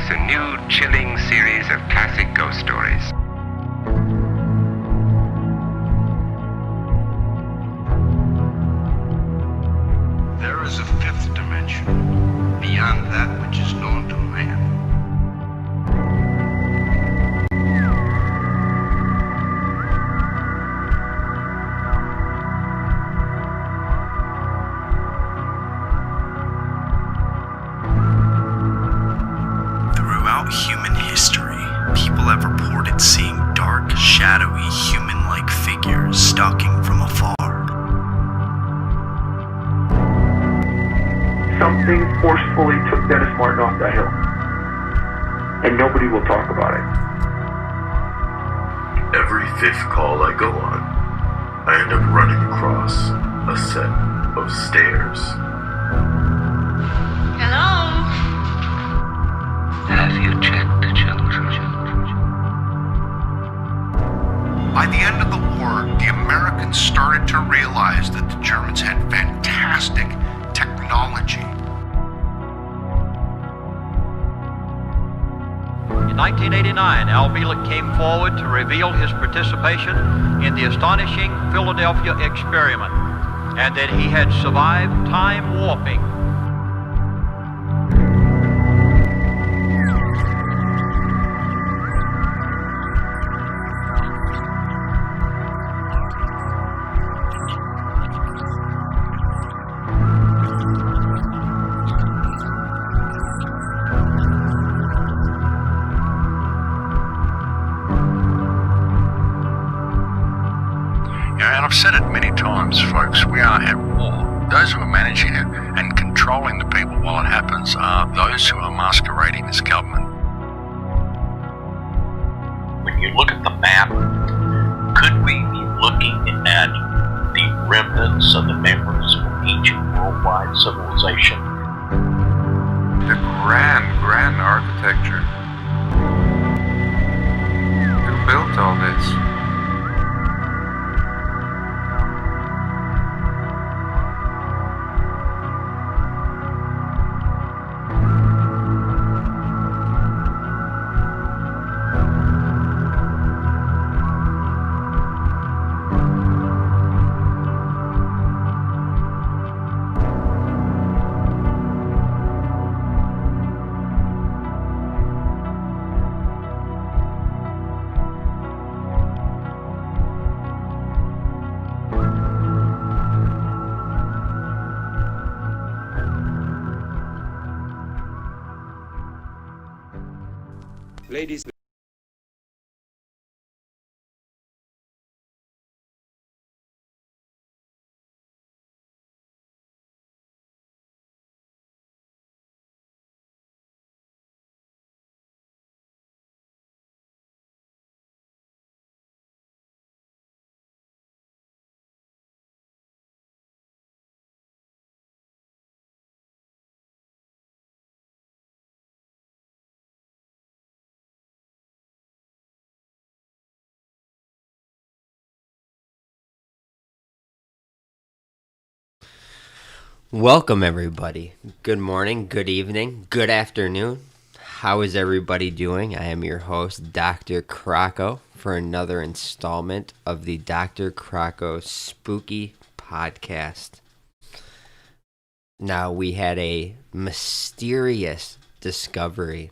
introduce a new, chilling series of classic ghost stories. There is a fifth dimension, beyond that which is known to man. Throughout human history, people have reported seeing dark, shadowy, human-like figures stalking from afar. Something forcefully took Dennis Martin off that hill, and nobody will talk about it. Every fifth call I go on, I end up running across a set of stairs. Hello? Have you checked the children? By the end of the war, the Americans started to realize that the Germans had fantastic technology. In 1989, Al Bielek came forward to reveal his participation in the astonishing Philadelphia experiment, and that he had survived time warping. And I've said it many times, folks, we are at war. Those who are managing it and controlling the people while it happens are those who are masquerading as government. When you look at the map, could we be looking at the remnants of the members of ancient worldwide civilization? The grand architecture. Who built all this? Ladies. Welcome, everybody. Good morning, good evening, good afternoon. How is everybody doing? I am your host, Dr. Crocko, for another installment of the Dr. Crocko Spooky Podcast. Now, we had a mysterious discovery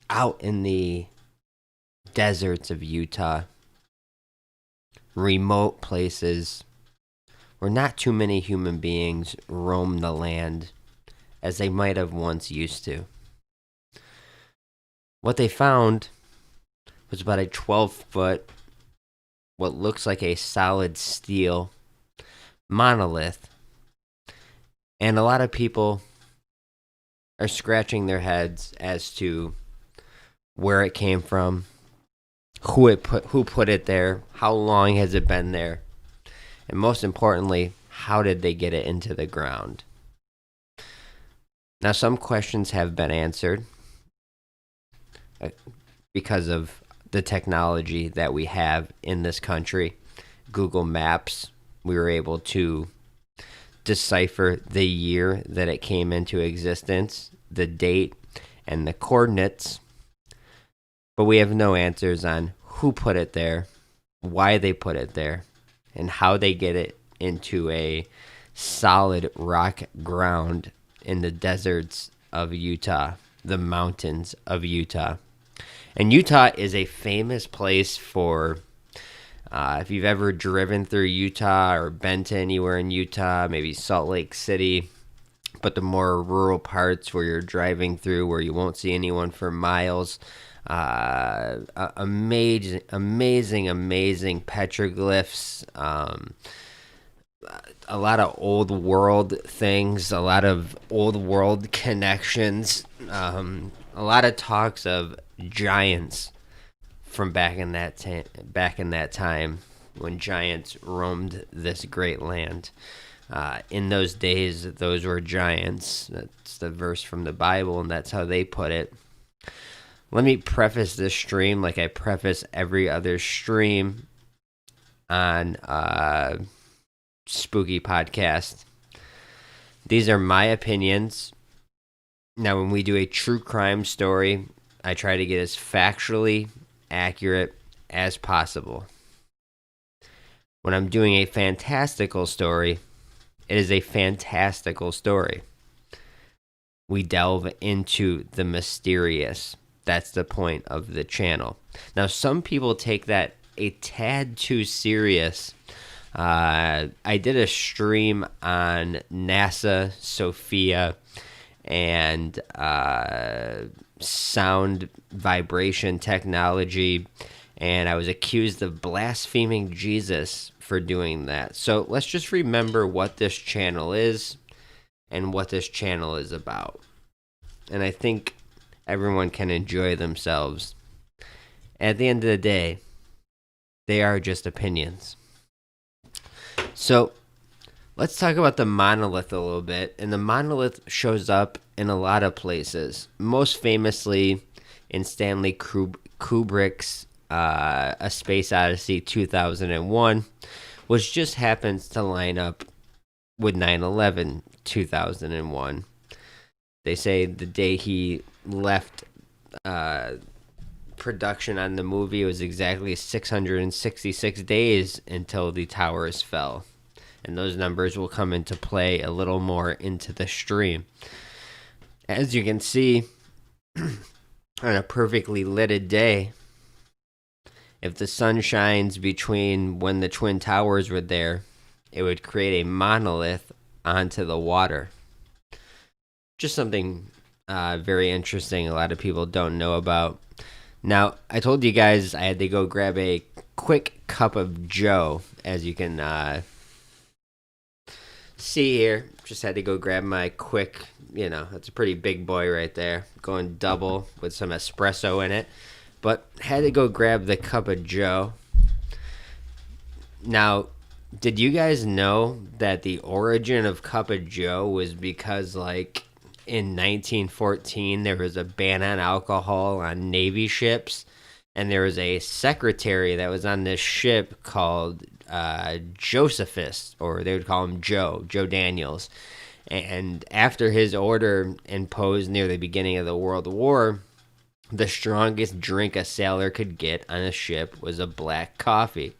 out in the deserts of Utah, remote places where not too many human beings roam the land as they might have once used to. What they found was about a 12-foot, what looks like a solid steel monolith. And a lot of people are scratching their heads as to where it came from, who put it there, how long has it been there, and most importantly, how did they get it into the ground? Now, some questions have been answered because of the technology that we have in this country. Google Maps, we were able to decipher the year that it came into existence the date and the coordinates, but we have no answers on who put it there, why they put it there, and how they get it into a solid rock ground in the deserts of Utah, the mountains of Utah. And Utah is a famous place for, if you've ever driven through Utah or been to anywhere in Utah, maybe Salt Lake City, but the more rural parts where you're driving through where you won't see anyone for miles, amazing petroglyphs, a lot of old world things, a lot of old world connections, a lot of talks of giants from back in that time when giants roamed this great land. In those days, those were giants. That's the verse from the Bible, and that's how they put it. Let me preface this stream like I preface every other stream on Spooky Podcast. These are my opinions. Now, when we do a true crime story, I try to get as factually accurate as possible. When I'm doing a fantastical story, it is a fantastical story. We delve into the mysterious. That's the point of the channel. Now, some people take that a tad too serious. I did a stream on NASA, Sophia, and sound vibration technology, and I was accused of blaspheming Jesus for doing that. So let's just remember what this channel is and what this channel is about. And I think everyone can enjoy themselves. At the end of the day, they are just opinions. So let's talk about the monolith a little bit. And the monolith shows up in a lot of places. Most famously in Stanley Kubrick's A Space Odyssey 2001, which just happens to line up with 9/11 2001. They say the day he left production on the movie, it was exactly 666 days until the towers fell. And those numbers will come into play a little more into the stream. As you can see, on a perfectly lit day, if the sun shines between when the Twin Towers were there, it would create a monolith onto the water. Just something very interesting a lot of people don't know about. Now, I told you guys I had to go grab a quick cup of joe, as you can see here. Just had to go grab my quick, that's a pretty big boy right there, going double with some espresso in it. But had to go grab the cup of joe. Now, did you guys know that the origin of cup of joe was because, in 1914, there was a ban on alcohol on Navy ships, and there was a secretary that was on this ship called Josephus, or they would call him Joe Daniels. And after his order imposed near the beginning of the World War, the strongest drink a sailor could get on a ship was a black coffee.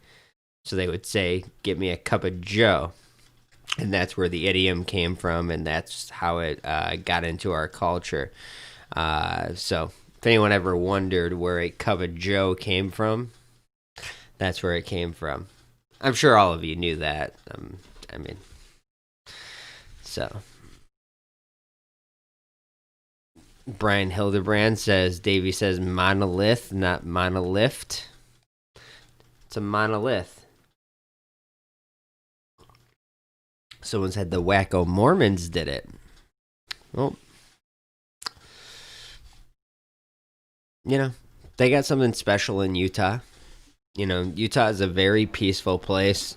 So they would say, "Get me a cup of joe." And that's where the idiom came from, and that's how it got into our culture. So if anyone ever wondered where a cup of joe came from, that's where it came from. I'm sure all of you knew that. So. Brian Hildebrand says, Davey says monolith, not monolith. It's a monolith. Someone said the wacko Mormons did it. Well, they got something special in Utah. Utah is a very peaceful place.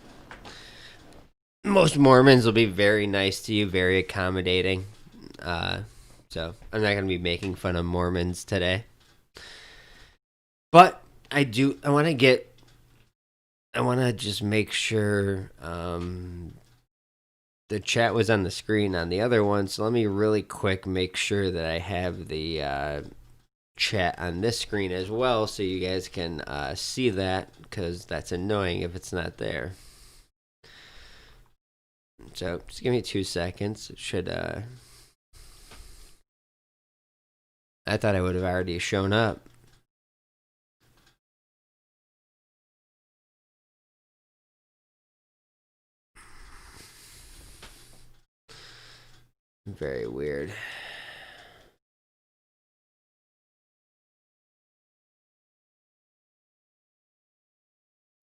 Most Mormons will be very nice to you, very accommodating. So I'm not going to be making fun of Mormons today. But I want to just make sure the chat was on the screen on the other one, so let me really quick make sure that I have the chat on this screen as well, so you guys can see that, because that's annoying if it's not there. So just give me 2 seconds. It should I thought I would have already shown up. Very weird.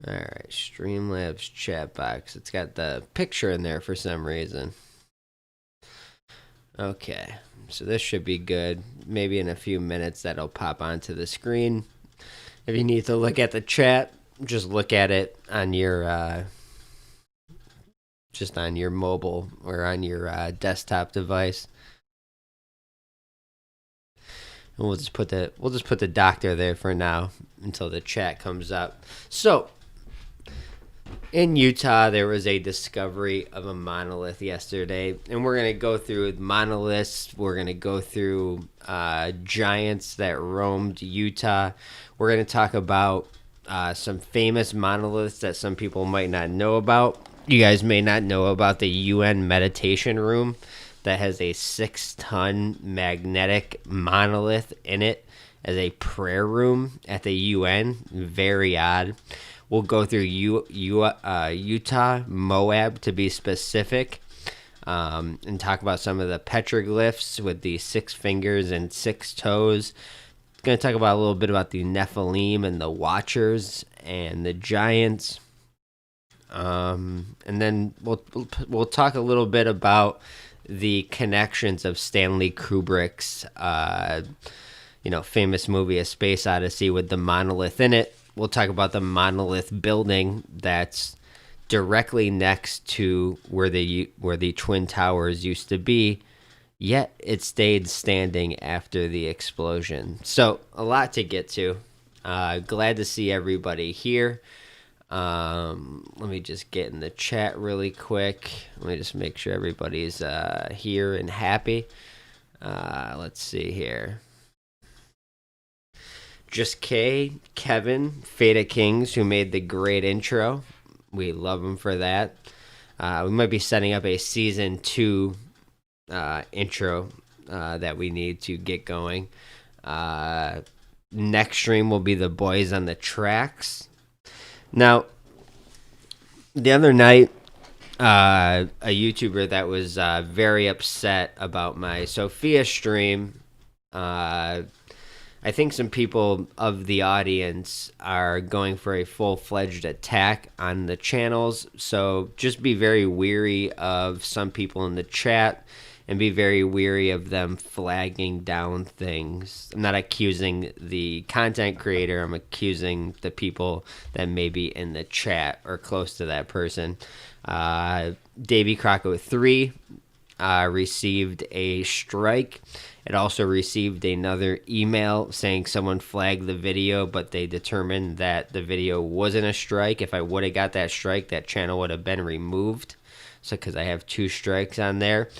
Alright, Streamlabs chat box. It's got the picture in there for some reason. Okay, so this should be good. Maybe in a few minutes that'll pop onto the screen. If you need to look at the chat, just look at it on your just on your mobile or on your desktop device. And we'll just put the doctor there for now until the chat comes up. So in Utah, there was a discovery of a monolith yesterday, and we're going to go through monoliths. We're going to go through giants that roamed Utah. We're going to talk about some famous monoliths that some people might not know about. You guys may not know about the UN meditation room that has a 6-ton magnetic monolith in it as a prayer room at the UN. Very odd. We'll go through Utah, Moab to be specific, and talk about some of the petroglyphs with the 6 fingers and 6 toes. Going to talk about a little bit about the Nephilim and the Watchers and the Giants. And then we'll talk a little bit about the connections of Stanley Kubrick's famous movie A Space Odyssey with the monolith in it. We'll talk about the monolith building that's directly next to where the Twin Towers used to be, yet it stayed standing after the explosion. So a lot to get to. Glad to see everybody here. Let me just get in the chat really quick. Let me just make sure everybody's here and happy. Let's see here. Just Kevin, Fata Kings, who made the great intro. We love him for that. We might be setting up a season 2 intro that we need to get going. Next stream will be the Boys on the Tracks. Now, the other night, a YouTuber that was very upset about my Sophia stream, I think some people of the audience are going for a full-fledged attack on the channels, so just be very weary of some people in the chat and be very weary of them flagging down things. I'm not accusing the content creator, I'm accusing the people that may be in the chat or close to that person. Davey Crocko 3 received a strike. It also received another email saying someone flagged the video, but they determined that the video wasn't a strike. If I would have got that strike, that channel would have been removed. So, because I have 2 strikes on there.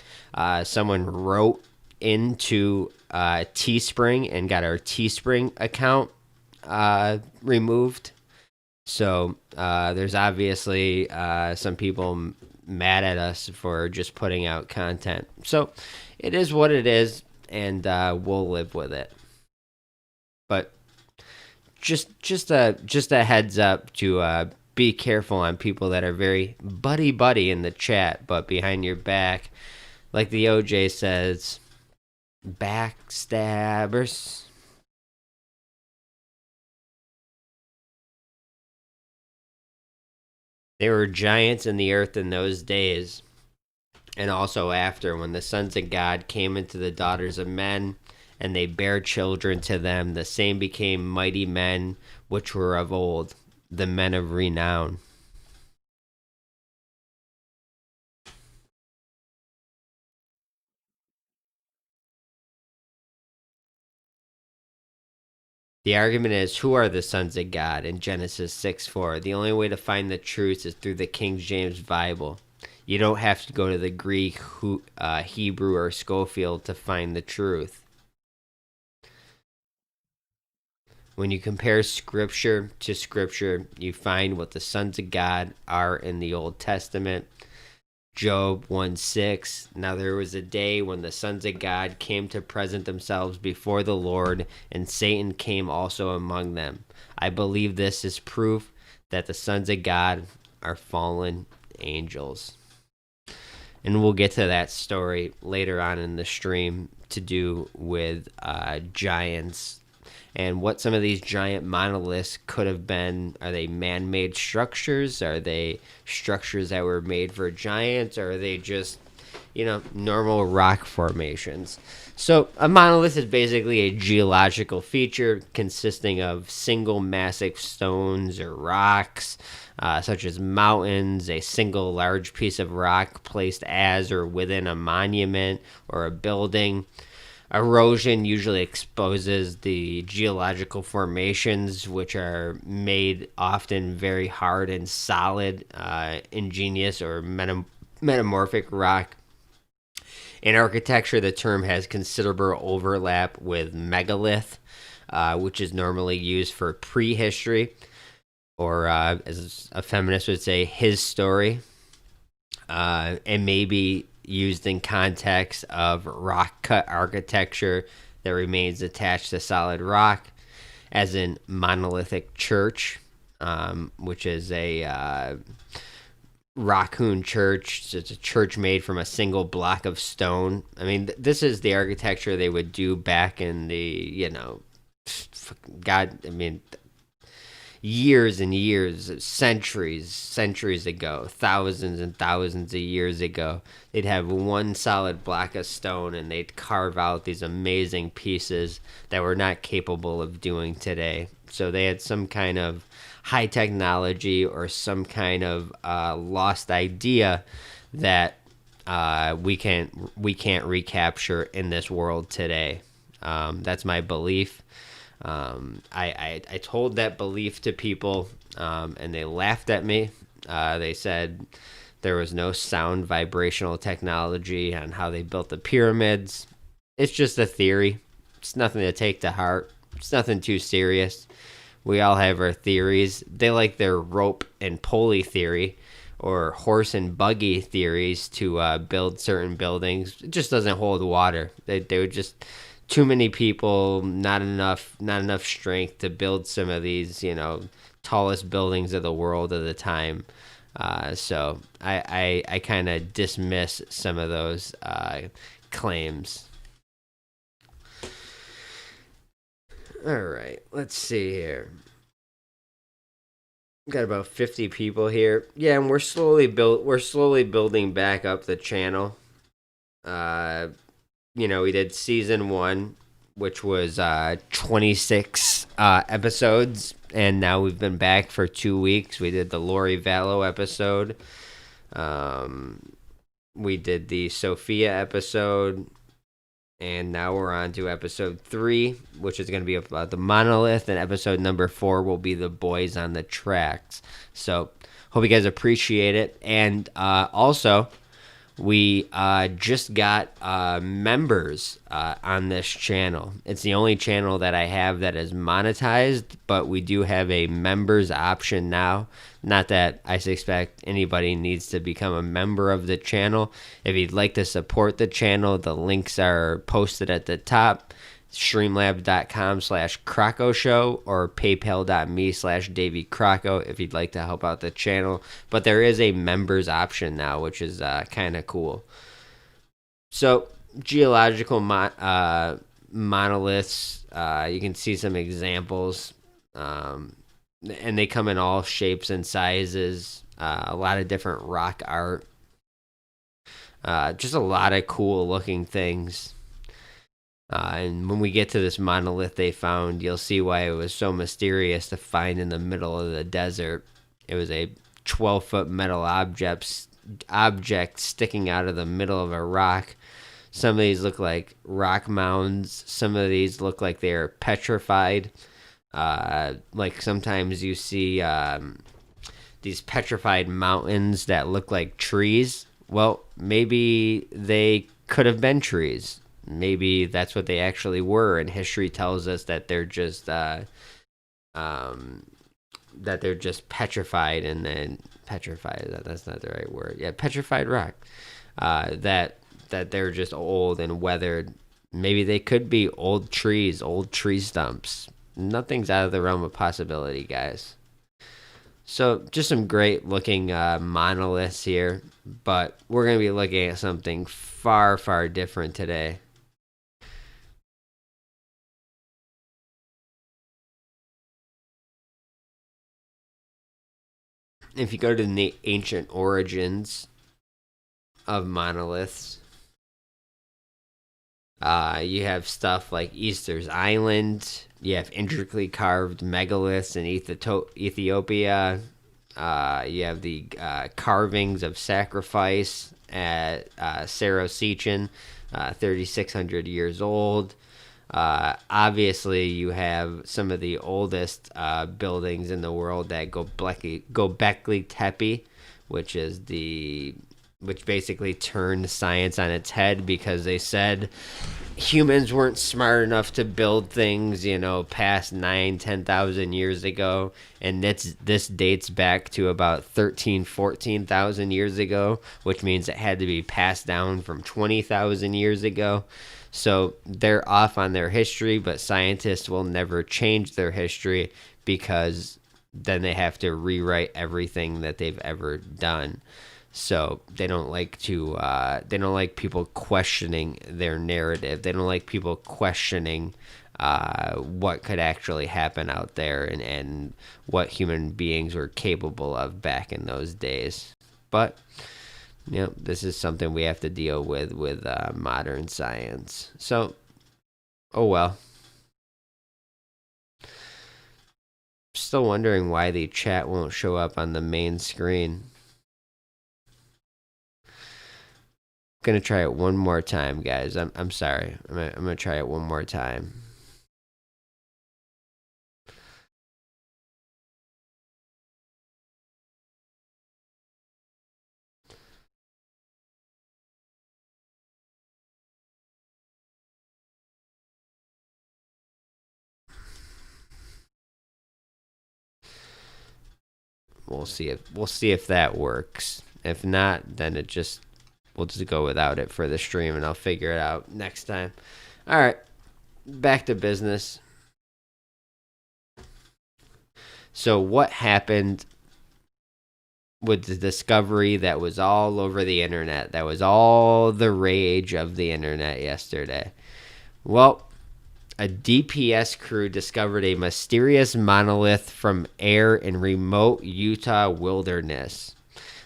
Someone wrote into Teespring and got our Teespring account removed. So, there's obviously some people mad at us for just putting out content. So, it is what it is. And we'll live with it. But just a heads up to be careful on people that are very buddy in the chat, but behind your back, like the OJ says, backstabbers. There were giants in the earth in those days. And also after, when the sons of God came into the daughters of men, and they bare children to them, the same became mighty men which were of old, the men of renown. The argument is, who are the sons of God in Genesis 6:4? The only way to find the truth is through the King James Bible. You don't have to go to the Greek, Hebrew, or Schofield to find the truth. When you compare Scripture to Scripture, you find what the sons of God are in the Old Testament. Job 1:6. Now there was a day when the sons of God came to present themselves before the Lord, and Satan came also among them. I believe this is proof that the sons of God are fallen angels. And we'll get to that story later on in the stream to do with giants and what some of these giant monoliths could have been. Are they man-made structures? Are they structures that were made for giants? Or are they just, normal rock formations? So a monolith is basically a geological feature consisting of single massive stones or rocks, such as mountains, a single large piece of rock placed as or within a monument or a building. Erosion usually exposes the geological formations, which are made often very hard and solid, ingenious or metamorphic rock. In architecture, the term has considerable overlap with megalith, which is normally used for prehistory, or as a feminist would say, his story, and maybe used in context of rock cut architecture that remains attached to solid rock, as in monolithic church, which is a rock-hewn church. It's a church made from a single block of stone. I mean, this is the architecture they would do back in the, years and years, centuries ago, thousands and thousands of years ago. They'd have one solid block of stone, and they'd carve out these amazing pieces that we're not capable of doing today. So they had some kind of high technology or some kind of lost idea that we can't recapture in this world today. That's my belief. I told that belief to people, and they laughed at me. They said there was no sound vibrational technology on how they built the pyramids. It's just a theory. It's nothing to take to heart. It's nothing too serious. We all have our theories. They like their rope and pulley theory or horse and buggy theories to build certain buildings. It just doesn't hold water. They would just... Too many people, not enough strength to build some of these, tallest buildings of the world at the time. So I kind of dismiss some of those claims. All right, let's see here. Got about 50 people here. Yeah, and we're slowly building back up the channel. We did season 1, which was 26 episodes, and now we've been back for 2 weeks. We did the Lori Vallow episode. We did the Sophia episode, and now we're on to episode 3, which is going to be about the monolith, and episode number 4 will be the boys on the tracks. So, hope you guys appreciate it, and also... We just got members on this channel. It's the only channel that I have that is monetized, but we do have a members option now. Not that I suspect anybody needs to become a member of the channel. If you'd like to support the channel, the links are posted at the top. Streamlab.com/Crocko Show or PayPal.me/Davey Crocko if you'd like to help out the channel. But there is a members option now, which is kind of cool. So, geological monoliths, you can see some examples. And they come in all shapes and sizes. A lot of different rock art. Just a lot of cool looking things. And when we get to this monolith they found, you'll see why it was so mysterious to find in the middle of the desert. It was a 12-foot metal object sticking out of the middle of a rock. Some of these look like rock mounds. Some of these look like they're petrified. Like sometimes you see these petrified mountains that look like trees. well, maybe they could have been trees. Maybe that's what they actually were, and history tells us that they're just petrified, and then petrified. That's not the right word. Yeah, petrified rock. That they're just old and weathered. Maybe they could be old trees, old tree stumps. Nothing's out of the realm of possibility, guys. So just some great looking monoliths here, but we're going to be looking at something far, far different today. If you go to the ancient origins of monoliths, you have stuff like Easter's Island. You have intricately carved megaliths in Ethiopia. You have the carvings of sacrifice at Sarosichin, 3,600 years old. Obviously, you have some of the oldest buildings in the world that Göbekli Tepe, which basically turned science on its head because they said humans weren't smart enough to build things, past 10,000 years ago. And this dates back to about 14,000 years ago, which means it had to be passed down from 20,000 years ago. So they're off on their history, but scientists will never change their history because then they have to rewrite everything that they've ever done. So they don't like people questioning their narrative. They don't like people questioning what could actually happen out there and what human beings were capable of back in those days. But this is something we have to deal with modern science. So, oh well. Still wondering why the chat won't show up on the main screen. Gonna try it one more time, guys. I'm sorry. I'm gonna try it one more time. We'll see if that works. If not, then we'll just go without it for the stream, and I'll figure it out next time. All right, back to business. So what happened with the discovery that was all over the internet, that was all the rage of the internet yesterday? Well, a DPS crew discovered a mysterious monolith from air in remote Utah wilderness.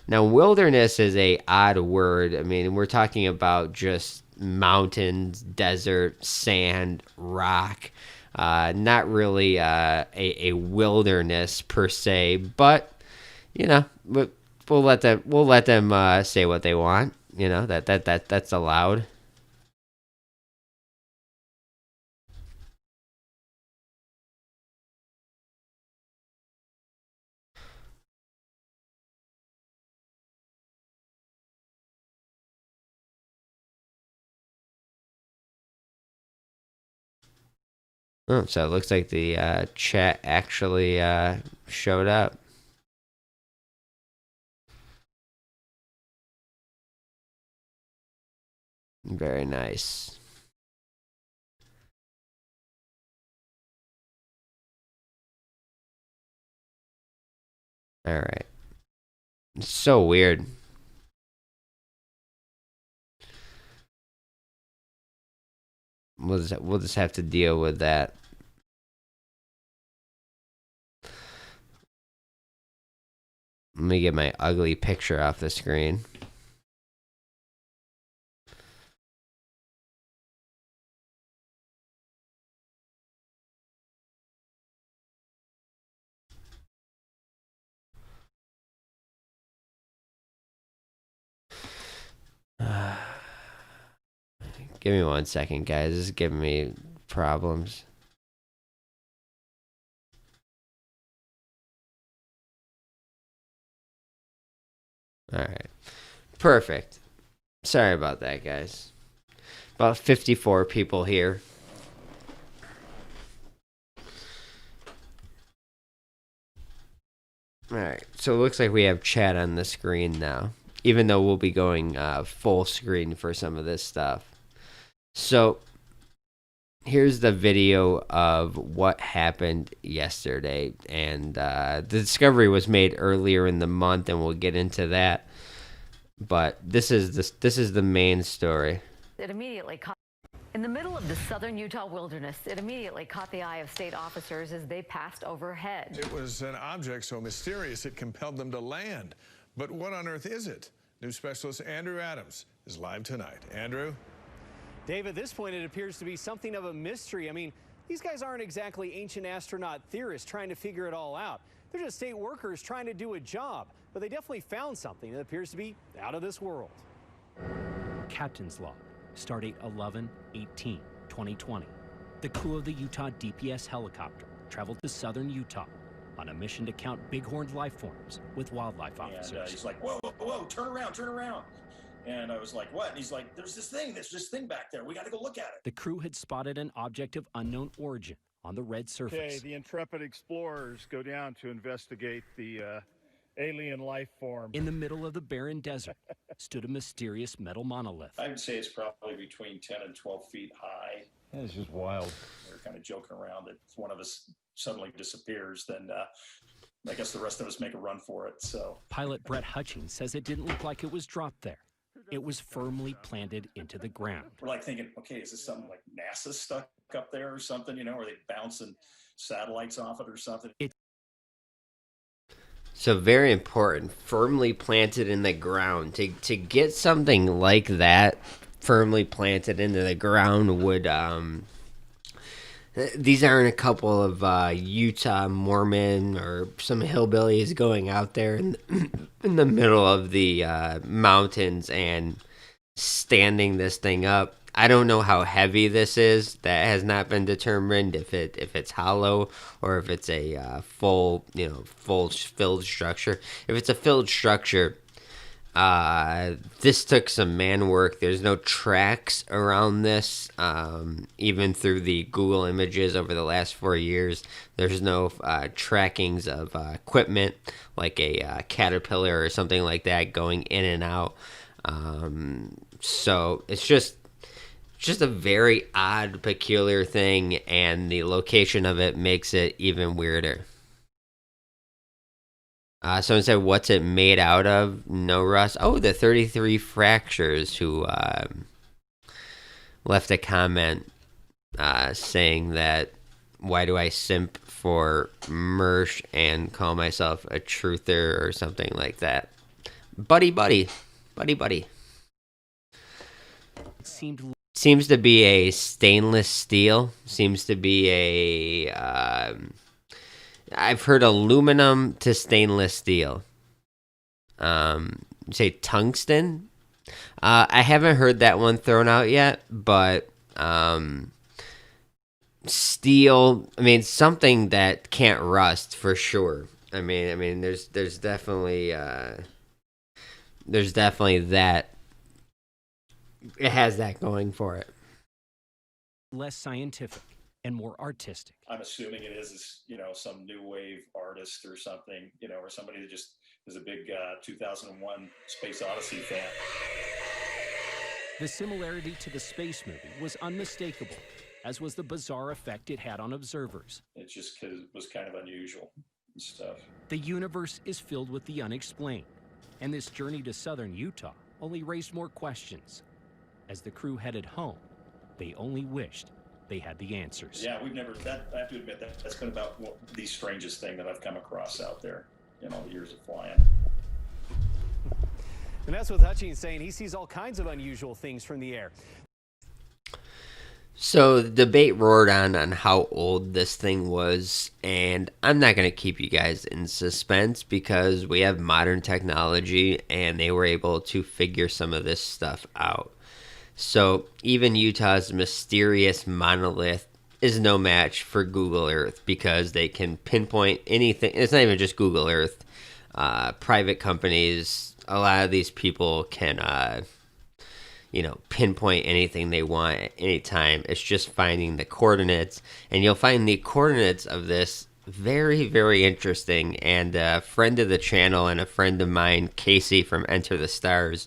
Now, wilderness is a odd word. I mean, we're talking about just mountains, desert, sand, rock. Not really a wilderness per se, but we'll let them say what they want. That's allowed. Oh, so it looks like the chat actually showed up. Very nice. All right. It's so weird. We'll just have to deal with that. Let me get my ugly picture off the screen. Give me 1 second, guys. This is giving me problems. All right. Perfect. Sorry about that, guys. About 54 people here. Alright, so it looks like we have chat on the screen now. Even though we'll be going full screen for some of this stuff. So, here's the video of what happened yesterday. And the discovery was made earlier in the month, and we'll get into that. But this is the main story. It immediately caught in the middle of the southern Utah wilderness. It immediately caught the eye of state officers as they passed overhead. It was an object so mysterious it compelled them to land. But what on earth is it? News specialist Andrew Adams is live tonight. Andrew? Dave, at this point, it appears to be something of a mystery. I mean, these guys aren't exactly ancient astronaut theorists trying to figure it all out. They're just state workers trying to do a job. But they definitely found something that appears to be out of this world. Captain's log, stardate 11/18/2020. The crew of the Utah DPS helicopter traveled to southern Utah on a mission to count bighorn life forms with wildlife officers. And he's like, whoa, whoa, whoa, turn around, turn around. And I was like, what? And he's like, there's this thing back there. We got to go look at it. The crew had spotted an object of unknown origin on the red surface. Okay, the intrepid explorers go down to investigate the alien life form. In the middle of the barren desert stood a mysterious metal monolith. I would say it's probably between 10 and 12 feet high. Yeah, it's just wild. We're kind of joking around that if one of us suddenly disappears, then I guess the rest of us make a run for it. So Pilot Brett Hutchings says it didn't look like it was dropped there. It was firmly planted into the ground. We're like thinking, okay, is this something like NASA stuck up there or something? You know, are they bouncing satellites off it or something? So very important, firmly planted in the ground. To get something like that firmly planted into the ground would these aren't a couple of Utah Mormon or some hillbillies going out there in the middle of the mountains and standing this thing up. I don't know how heavy this is. That has not been determined. If it's hollow or if it's a full filled structure. If it's a filled structure, this took some man work. There's no tracks around this. Even through the Google images over the last 4 years, there's no trackings of equipment like a Caterpillar or something like that going in and out. So it's just a very odd, peculiar thing, and the location of it makes it even weirder. Someone said, what's it made out of? No rust. Oh, the 33 Fractures who left a comment saying that, why do I simp for Mersh and call myself a truther or something like that. Buddy. Seems to be a stainless steel. Seems to be a... I've heard aluminum to stainless steel. Say tungsten? I haven't heard that one thrown out yet, but steel, I mean, something that can't rust for sure. I mean, there's definitely that. It has that going for it. Less scientific and more artistic. I'm assuming it is, some new wave artist or something, or somebody that just is a big 2001 Space Odyssey fan. The similarity to the space movie was unmistakable, as was the bizarre effect it had on observers. It just was kind of unusual and stuff. The universe is filled with the unexplained, and this journey to southern Utah only raised more questions. As the crew headed home, they only wished they had the answers. Yeah, I have to admit that's been about the strangest thing that I've come across out there in all the years of flying. And that's what Hutchings saying. He sees all kinds of unusual things from the air. So the debate roared on how old this thing was, and I'm not going to keep you guys in suspense because we have modern technology and they were able to figure some of this stuff out. So even Utah's mysterious monolith is no match for Google Earth because they can pinpoint anything. It's not even just Google Earth. private companies, a lot of these people can, pinpoint anything they want at any time. It's just finding the coordinates, and you'll find the coordinates of this very, very interesting. And a friend of the channel and a friend of mine, Casey from Enter the Stars,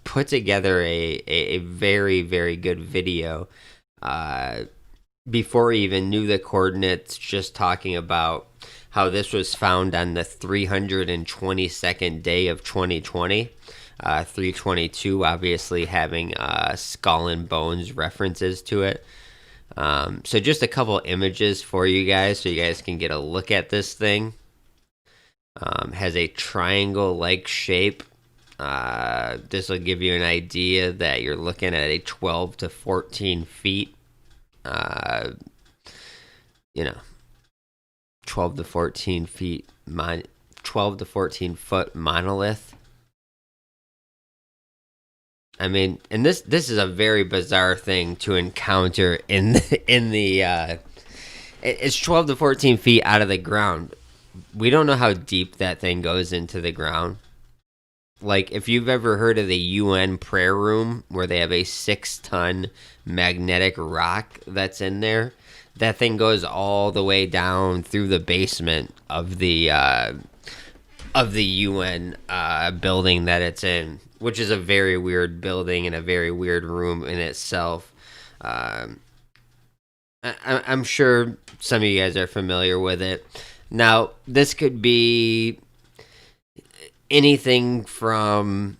put together a very, very good video before he even knew the coordinates, just talking about how this was found on the 322nd day of 2020. 322 obviously having skull and bones references to it. So just a couple images for you guys so you guys can get a look at this thing. Has a triangle-like shape. This will give you an idea that you're looking at a 12 to 14 feet. 12 to 14 feet, 12 to 14 foot monolith. I mean, and this is a very bizarre thing to encounter in the it's 12 to 14 feet out of the ground. We don't know how deep that thing goes into the ground. Like, if you've ever heard of the UN prayer room where they have a 6-ton magnetic rock that's in there, that thing goes all the way down through the basement of the UN building that it's in, which is a very weird building and a very weird room in itself. I'm sure some of you guys are familiar with it. Now, this could be anything from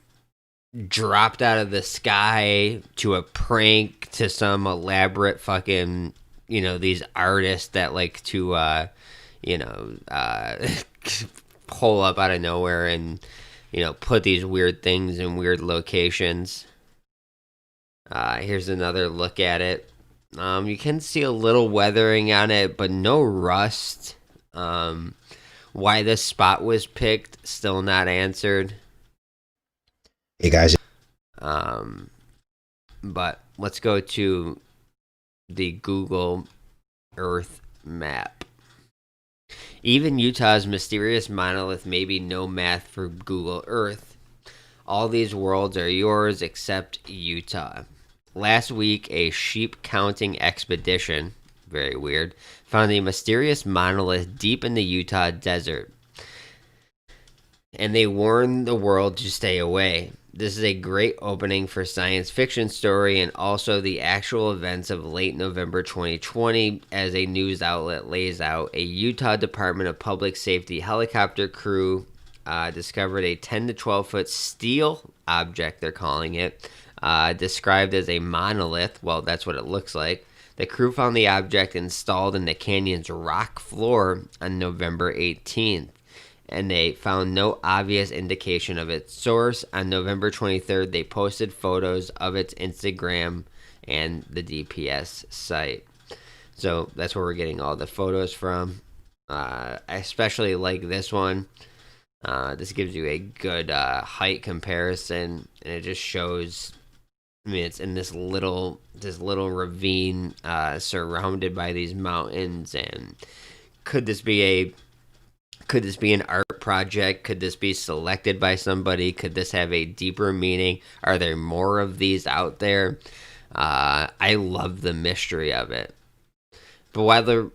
dropped out of the sky to a prank to some elaborate fucking, these artists that like to, pull up out of nowhere and, put these weird things in weird locations. Here's another look at it. You can see a little weathering on it, but no rust. Why this spot was picked, still not answered. Hey guys. But let's go to the Google Earth map. Even Utah's mysterious monolith may be no math for Google Earth. All these worlds are yours except Utah. Last week, a sheep counting expedition, very weird, found a mysterious monolith deep in the Utah desert. And they warned the world to stay away. This is a great opening for science fiction story and also the actual events of late November 2020 as a news outlet lays out. A Utah Department of Public Safety helicopter crew discovered a 10 to 12 foot steel object, they're calling it, described as a monolith. Well, that's what it looks like. The crew found the object installed in the canyon's rock floor on November 18th. And they found no obvious indication of its source. On November 23rd, they posted photos of its Instagram and the DPS site. So that's where we're getting all the photos from. I especially like this one. This gives you a good height comparison, and it just shows. I mean, it's in this little ravine surrounded by these mountains. And could this be an art project? Could this be selected by somebody? Could this have a deeper meaning? Are there more of these out there? I love the mystery of it. But while the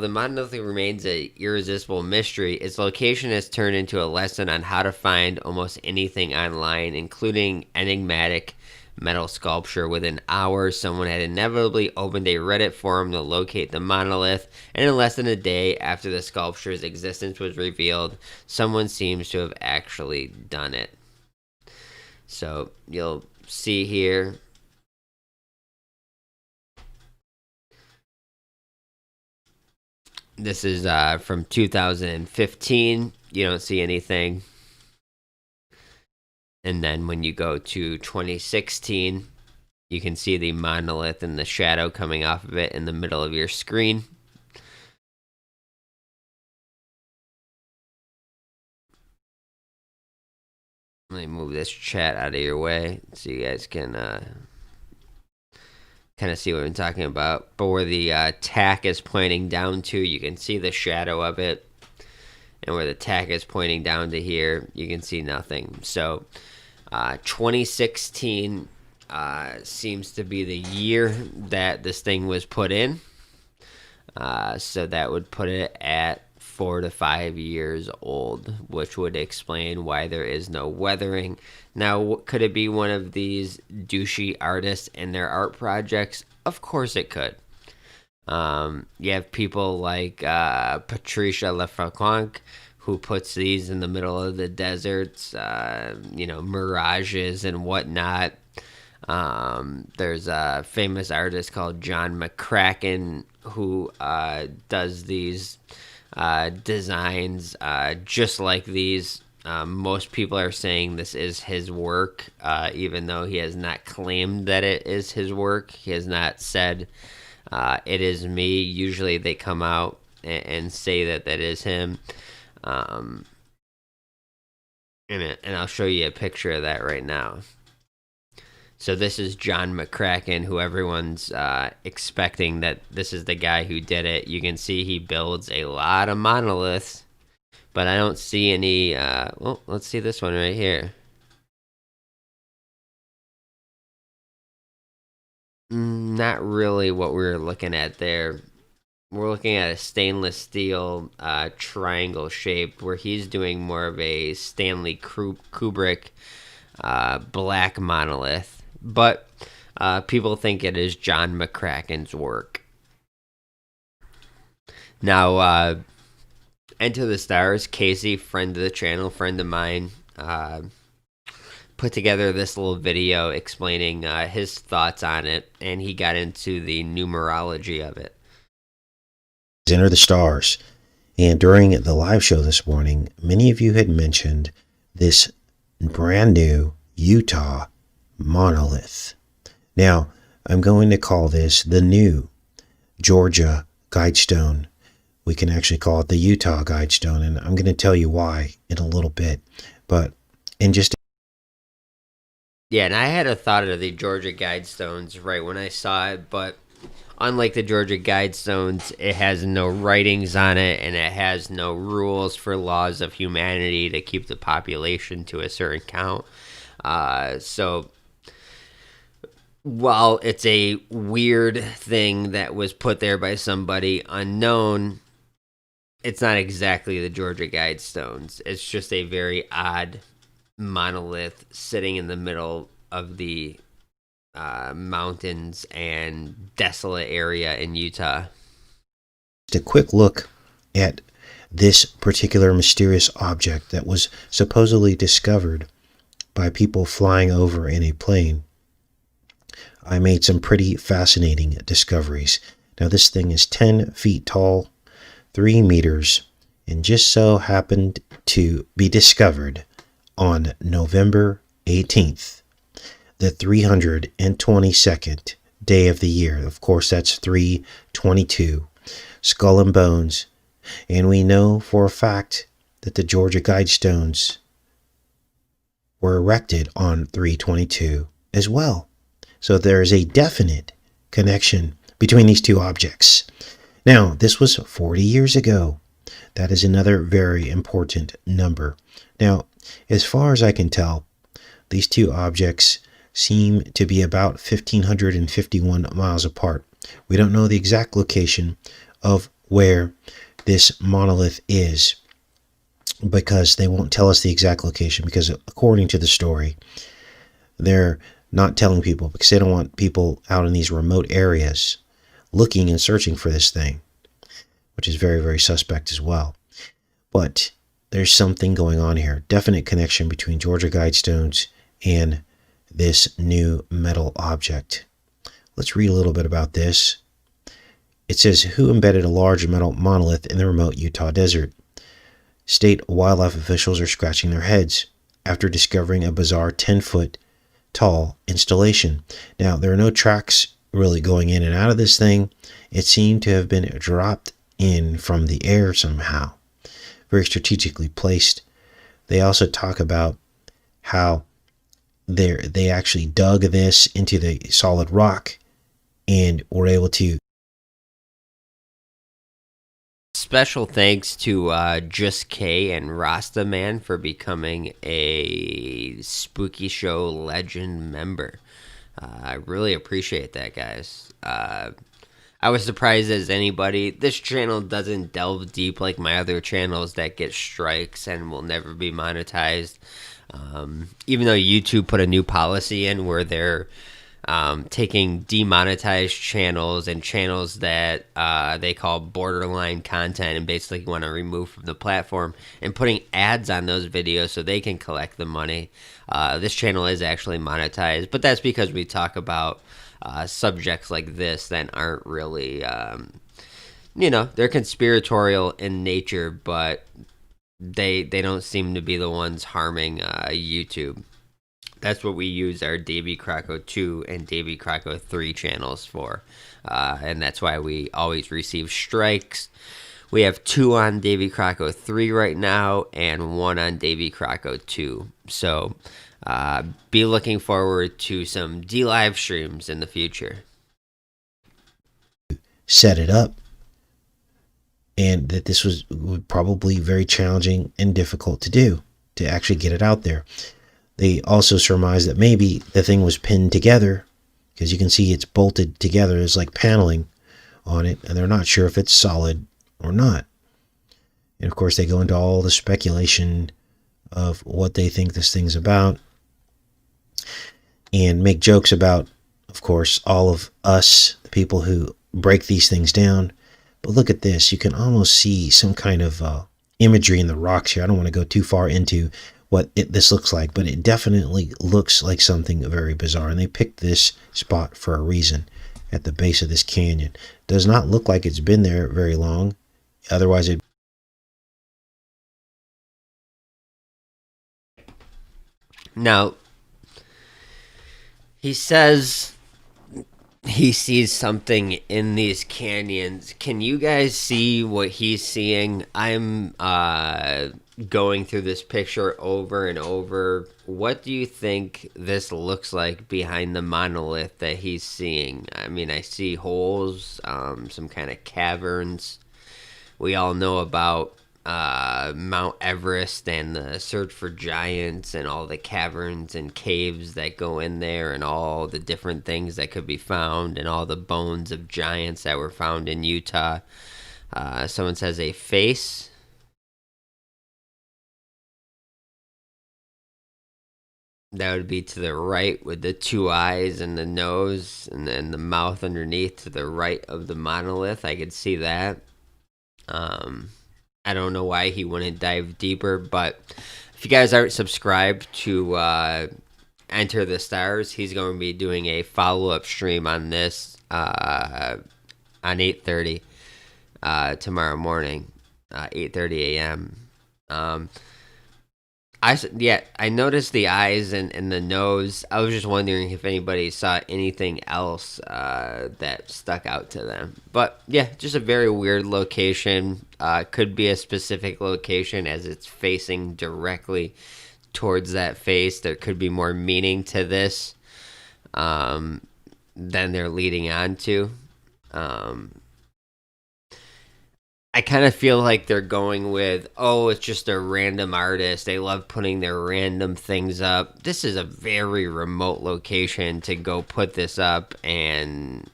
monolith remains an irresistible mystery, its location has turned into a lesson on how to find almost anything online, including enigmatic metal sculpture. Within hours, someone had inevitably opened a Reddit forum to locate the monolith, and in less than a day after the sculpture's existence was revealed, someone seems to have actually done it. So you'll see here. This is from 2015. You don't see anything. And then when you go to 2016, you can see the monolith and the shadow coming off of it in the middle of your screen. Let me move this chat out of your way so you guys can kind of see what I'm talking about. But where the tack is pointing down to, you can see the shadow of it. and where the tack is pointing down to here, you can see nothing. So 2016 seems to be the year that this thing was put in. So that would put it at 4 to 5 years old, which would explain why there is no weathering. Now, could it be one of these douchey artists and their art projects? Of course it could. You have people like Patricia Lefranc, who puts these in the middle of the deserts, mirages and whatnot. There's a famous artist called John McCracken who does these designs just like these. Most people are saying this is his work, even though he has not claimed that it is his work. He has not said it is me. Usually they come out and say that is him. And I'll show you a picture of that right now. So this is John McCracken, who everyone's expecting that this is the guy who did it. You can see he builds a lot of monoliths, but I don't see any. Well, let's see this one right here. Not really what we were looking at there. We're looking at a stainless steel triangle shape, where he's doing more of a Stanley Kubrick black monolith. But people think it is John McCracken's work. Now, Enter the Stars, Casey, friend of the channel, friend of mine, put together this little video explaining his thoughts on it, and he got into the numerology of it. Enter the Stars. And during the live show this morning, many of you had mentioned this brand new Utah monolith. Now, I'm going to call this the new Georgia Guidestone. We can actually call it the Utah Guidestone, and I'm going to tell you why in a little bit. But in just... Yeah, and I had a thought of the Georgia Guidestones right when I saw it, but unlike the Georgia Guidestones, it has no writings on it, and it has no rules for laws of humanity to keep the population to a certain count. So while it's a weird thing that was put there by somebody unknown, it's not exactly the Georgia Guidestones. It's just a very odd monolith sitting in the middle of the mountains and desolate area in Utah. Just a quick look at this particular mysterious object that was supposedly discovered by people flying over in a plane. I made some pretty fascinating discoveries. Now, this thing is 10 feet tall, 3 meters, and just so happened to be discovered on November 18th, the 322nd day of the year. Of course, that's 3/22, Skull and Bones. And we know for a fact that the Georgia Guidestones were erected on 3/22 as well. So there is a definite connection between these two objects. Now, this was 40 years ago. That is another very important number. Now, as far as I can tell, these two objects seem to be about 1,551 miles apart. We don't know the exact location of where this monolith is, because they won't tell us the exact location, because according to the story, they're not telling people because they don't want people out in these remote areas looking and searching for this thing, which is very, very suspect as well. But there's something going on here. Definite connection between Georgia Guidestones and this new metal object. Let's read a little bit about this. It says, who embedded a large metal monolith in the remote Utah desert? State wildlife officials are scratching their heads after discovering a bizarre 10-foot tall installation. Now, there are no tracks really going in and out of this thing. It seemed to have been dropped in from the air somehow. Very strategically placed. They also talk about how they actually dug this into the solid rock and were able to Special thanks to Just K and Rasta Man for becoming a Spooky Show Legend member. I really appreciate that, guys. I was surprised as anybody. This channel doesn't delve deep like my other channels that get strikes and will never be monetized. Even though YouTube put a new policy in where they're taking demonetized channels and channels that they call borderline content and basically want to remove from the platform and putting ads on those videos so they can collect the money. This channel is actually monetized, but that's because we talk about subjects like this that aren't really, they're conspiratorial in nature, but they don't seem to be the ones harming YouTube. That's what we use our Davy Crocko 2 and Davy Crocko 3 channels for. And that's why we always receive strikes. We have 2 on Davy Crocko 3 right now and 1 on Davy Crocko 2. So be looking forward to some dlive streams in the future. Set it up. And that this was probably very challenging and difficult to do, to actually get it out there. They also surmise that maybe the thing was pinned together, because you can see it's bolted together. There's like paneling on it, and they're not sure if it's solid or not. And of course, they go into all the speculation of what they think this thing's about, and make jokes about, of course, all of us, the people who break these things down. But look at this. You can almost see some kind of imagery in the rocks here. I don't want to go too far into what this looks like, but it definitely looks like something very bizarre. And they picked this spot for a reason at the base of this canyon. Does not look like it's been there very long. Otherwise, it. Now, he says he sees something in these canyons. Can you guys see what he's seeing? I'm going through this picture over and over. What do you think this looks like behind the monolith that he's seeing? I mean, I see holes, some kind of caverns. We all know about Mount Everest and the search for giants and all the caverns and caves that go in there and all the different things that could be found and all the bones of giants that were found in Utah. Someone says a face. That would be to the right with the 2 eyes and the nose and then the mouth underneath to the right of the monolith. I could see that. I don't know why he wouldn't dive deeper, but if you guys aren't subscribed to Enter the Stars, he's going to be doing a follow-up stream on this on 8:30 tomorrow morning, 8:30 a.m. I noticed the eyes and the nose. I was just wondering if anybody saw anything else that stuck out to them. But yeah, just a very weird location. Could be a specific location as it's facing directly towards that face. There could be more meaning to this than they're leading on to. I kind of feel like they're going with, oh, it's just a random artist. They love putting their random things up. This is a very remote location to go put this up. And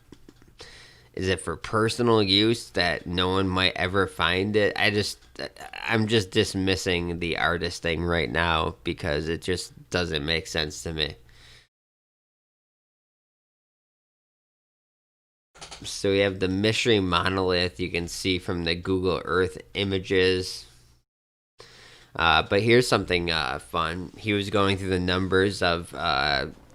is it for personal use that no one might ever find it? I'm just dismissing the artist thing right now because it just doesn't make sense to me. So we have the mystery monolith you can see from the Google Earth images. But here's something fun. He was going through the numbers of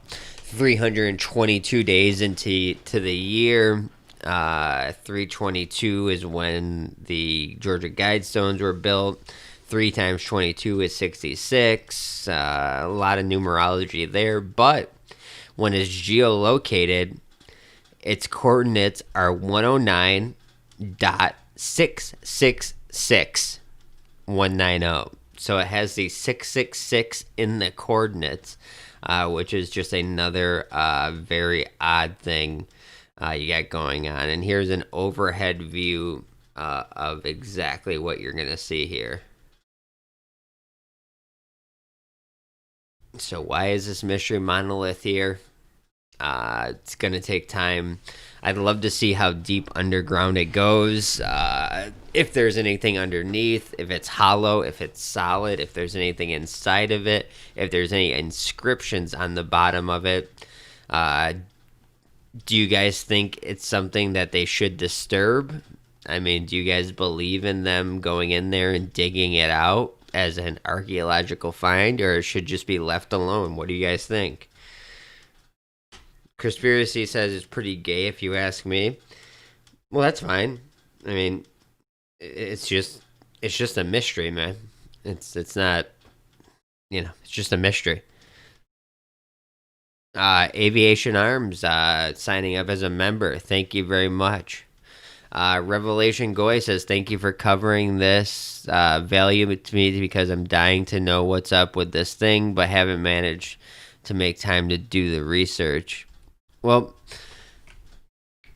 322 days into the year. 322 is when the Georgia Guidestones were built. 3 times 22 is 66. A lot of numerology there. But when it's geolocated, its coordinates are 109.666.190. So it has the 666 in the coordinates, which is just another very odd thing you got going on. And here's an overhead view of exactly what you're going to see here. So why is this mystery monolith here? It's going to take time. I'd love to see how deep underground it goes. If there's anything underneath, if it's hollow, if it's solid, if there's anything inside of it, if there's any inscriptions on the bottom of it. Do you guys think it's something that they should disturb? I mean, do you guys believe in them going in there and digging it out as an archaeological find, or it should just be left alone? What do you guys think? Conspiracy says it's pretty gay, if you ask me. Well, that's fine. I mean, it's just a mystery, man. It's not, it's just a mystery. Aviation Arms signing up as a member. Thank you very much. Revelation Goy says, thank you for covering this. Value to me because I'm dying to know what's up with this thing, but haven't managed to make time to do the research. Well,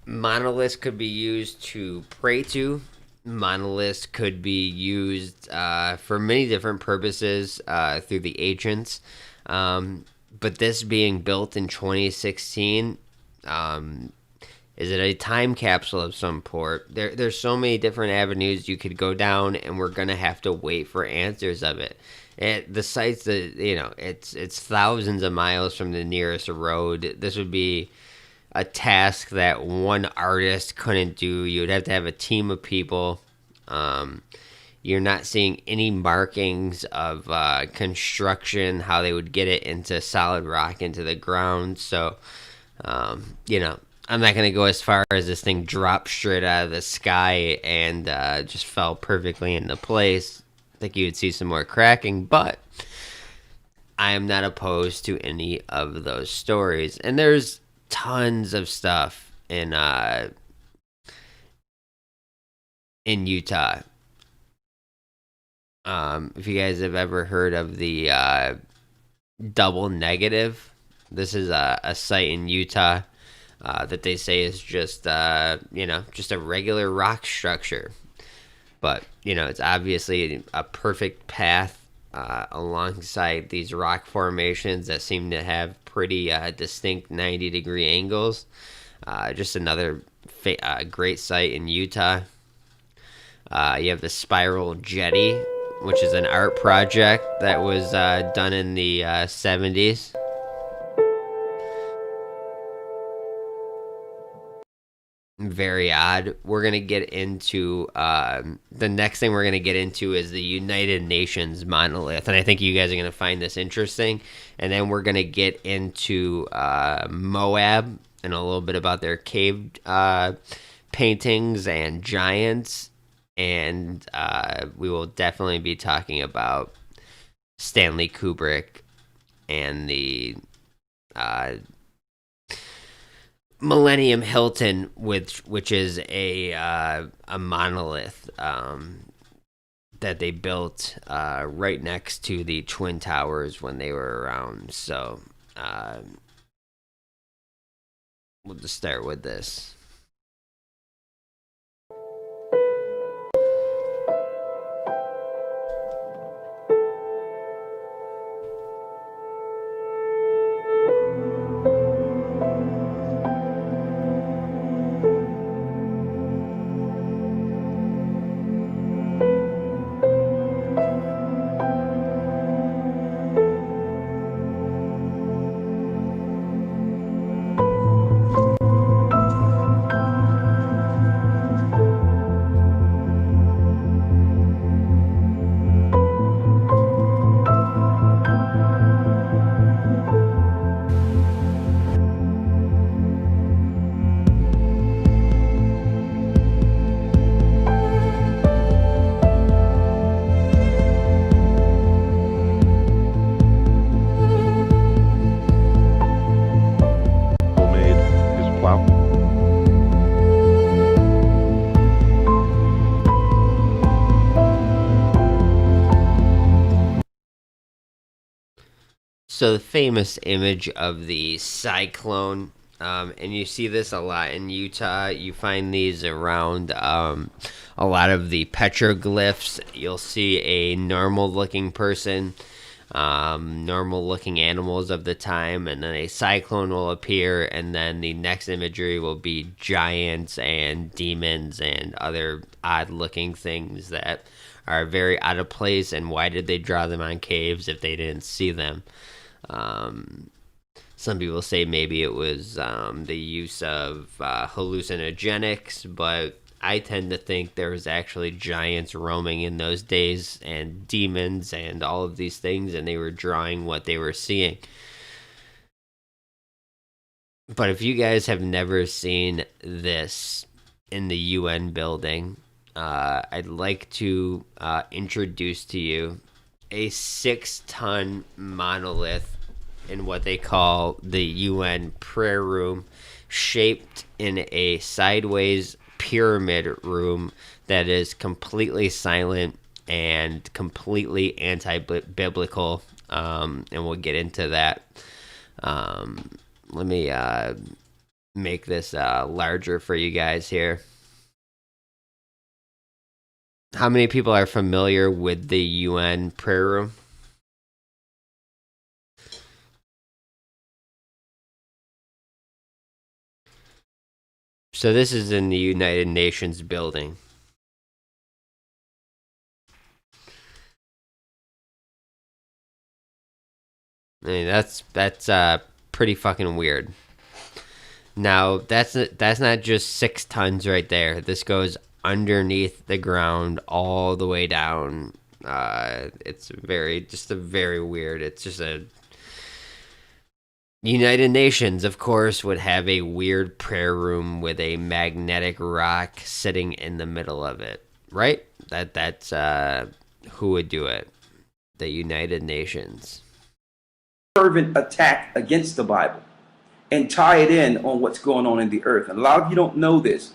monoliths could be used to pray to. Monoliths could be used for many different purposes through the ancients. But this being built in 2016, is it a time capsule of some sort? There's so many different avenues you could go down, and we're gonna have to wait for answers of it. The site's it's thousands of miles from the nearest road. This would be a task that one artist couldn't do. You'd have to have a team of people. You're not seeing any markings of construction, how they would get it into solid rock into the ground. So, I'm not going to go as far as this thing dropped straight out of the sky and just fell perfectly into place. I think you would see some more cracking, but I am not opposed to any of those stories. And there's tons of stuff in Utah. If you guys have ever heard of the double negative, this is a site in Utah that they say is just just a regular rock structure, but it's obviously a perfect path alongside these rock formations that seem to have pretty distinct 90-degree angles. Just another great site in Utah. You have the Spiral Jetty, which is an art project that was done in the 70s. Very odd. We're going to get into, the next thing we're going to get into is the United Nations monolith. And I think you guys are going to find this interesting. And then we're going to get into Moab and a little bit about their cave paintings and giants. And we will definitely be talking about Stanley Kubrick and the Millennium Hilton, which is a monolith that they built right next to the Twin Towers when they were around. So we'll just start with this. So the famous image of the cyclone And you see this a lot in Utah. You find these around a lot of the petroglyphs. You'll see a normal-looking person, normal-looking animals of the time, and then a cyclone will appear, and then the next imagery will be giants and demons and other odd-looking things that are very out of place. And why did they draw them on caves if they didn't see them? Some people say maybe it was the use of hallucinogenics, but I tend to think there was actually giants roaming in those days and demons and all of these things, and they were drawing what they were seeing. But if you guys have never seen this in the UN building, I'd like to introduce to you a 6-ton monolith in what they call the UN prayer room, shaped in a sideways pyramid room that is completely silent and completely anti-biblical, and we'll get into that. Let me make this larger for you guys here. How many people are familiar with the UN prayer room? So this is in the United Nations building. I mean, that's pretty fucking weird. Now, that's not just 6 tons right there. This goes underneath the ground all the way down. It's very weird. It's just a United Nations, of course, would have a weird prayer room with a magnetic rock sitting in the middle of it, right? That's who would do it? The United Nations. Fervent attack against the Bible and tie it in on what's going on in the earth. And a lot of you don't know this.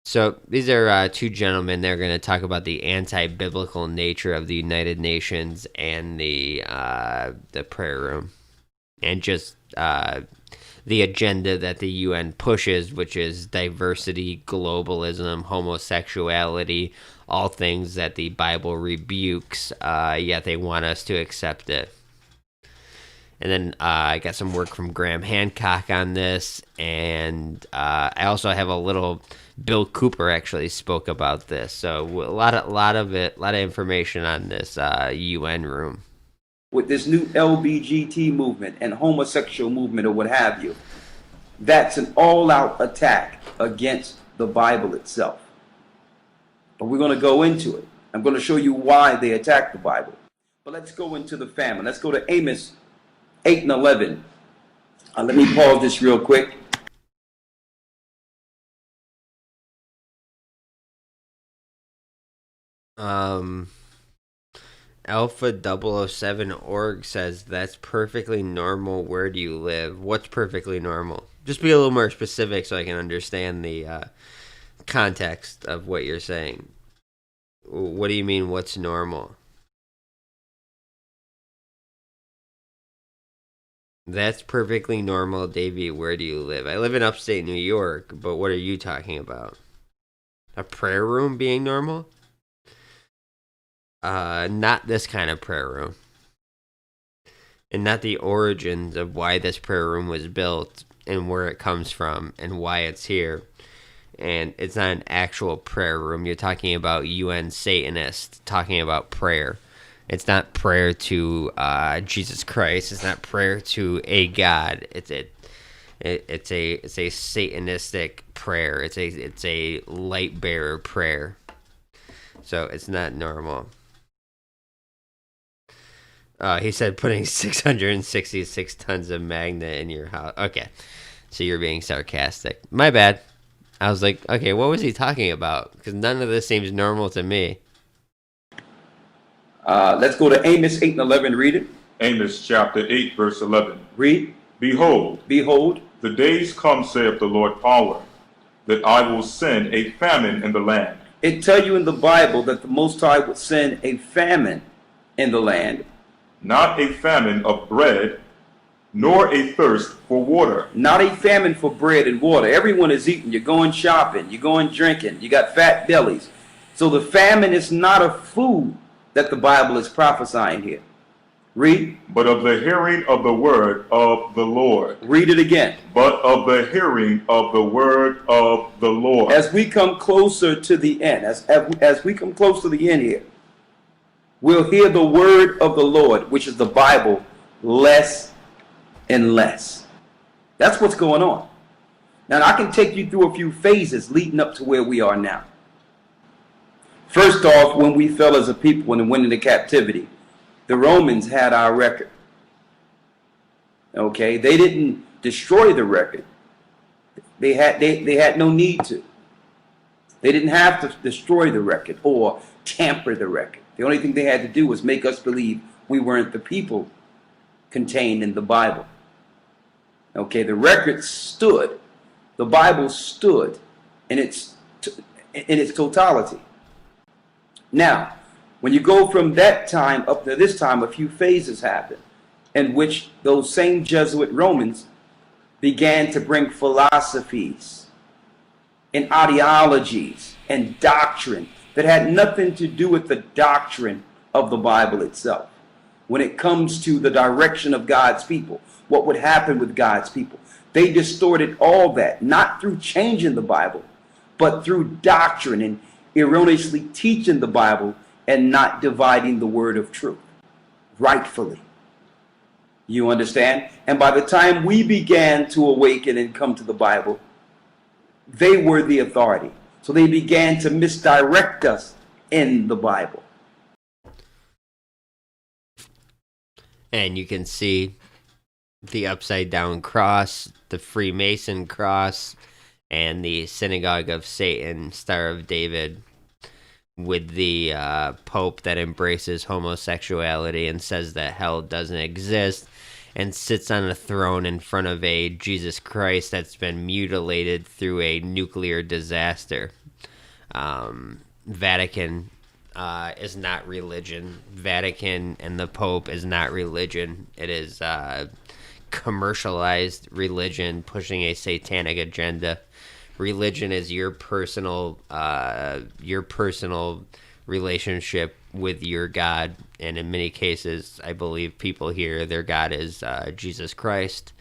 So these are 2 gentlemen. They're going to talk about the anti-biblical nature of the United Nations and the prayer room. And just the agenda that the UN pushes, which is diversity, globalism, homosexuality, all things that the Bible rebukes, yet they want us to accept it. And then I got some work from Graham Hancock on this, and I also have a little. Bill Cooper actually spoke about this, so a lot of information on this UN room. With this new LBGT movement and homosexual movement or what have you, that's an all-out attack against the Bible itself. But we're going to go into it. I'm going to show you why they attack the Bible. But let's go into the famine. Let's go to Amos 8 and 11. Let me pause this real quick. Alpha 007 org says that's perfectly normal. Where do you live? What's perfectly normal? Just be a little more specific so I can understand the context of what you're saying. What do you mean, what's normal? That's perfectly normal, Davey. Where do you live? I live in upstate New York, but what are you talking about? A prayer room being normal? Not this kind of prayer room. And not the origins of why this prayer room was built and where it comes from and why it's here. And it's not an actual prayer room. You're talking about UN Satanists talking about prayer. It's not prayer to Jesus Christ. It's not prayer to a God. It's a Satanistic prayer. It's a light bearer prayer. So it's not normal. He said putting 666 tons of magnet in your house. Okay, so you're being sarcastic. My bad. I was like, okay, what was he talking about? Because none of this seems normal to me. Let's go to Amos 8 and 11. Read it. Amos chapter 8, verse 11. Read. Behold, the days come, saith the Lord power, that I will send a famine in the land. It tell you in the Bible that the Most High would send a famine in the land. Not a famine of bread, nor a thirst for water. Not a famine for bread and water. Everyone is eating. You're going shopping. You're going drinking. You got fat bellies. So the famine is not of food that the Bible is prophesying here. Read. But of the hearing of the word of the Lord. Read it again. But of the hearing of the word of the Lord. As we come closer to the end, as we come close to the end here, we'll hear the word of the Lord, which is the Bible, less and less. That's what's going on. Now, I can take you through a few phases leading up to where we are now. First off, when we fell as a people and went into captivity, the Romans had our record. Okay, they didn't destroy the record. They had no need to. They didn't have to destroy the record or tamper the record. The only thing they had to do was make us believe we weren't the people contained in the Bible. Okay, the record stood. The Bible stood in its totality. Now, when you go from that time up to this time, a few phases happen in which those same Jesuit Romans began to bring philosophies and ideologies and doctrine that had nothing to do with the doctrine of the Bible itself. When it comes to the direction of God's people, what would happen with God's people, they distorted all that, not through changing the Bible, but through doctrine and erroneously teaching the Bible and not dividing the word of truth rightfully. You understand? And by the time we began to awaken and come to the Bible, they were the authority. So they began to misdirect us in the Bible. And you can see the upside down cross, the Freemason cross, and the Synagogue of Satan, Star of David, with the Pope that embraces homosexuality and says that hell doesn't exist, and sits on a throne in front of a Jesus Christ that's been mutilated through a nuclear disaster. Vatican is not religion. Vatican and the Pope is not religion. It is commercialized religion pushing a satanic agenda. Religion is your personal relationship with your God, and in many cases, I believe people here, their God is Jesus Christ.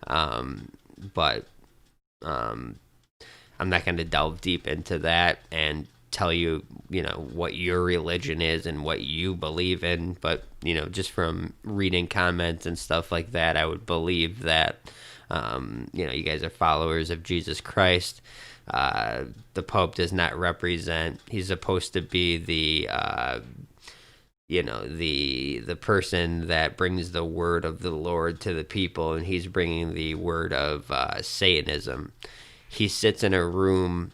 But I'm not going to delve deep into that and tell you, what your religion is and what you believe in. But, just from reading comments and stuff like that, I would believe that, you guys are followers of Jesus Christ. The Pope does not represent, he's supposed to be the person that brings the word of the Lord to the people, and he's bringing the word of Satanism. He sits in a room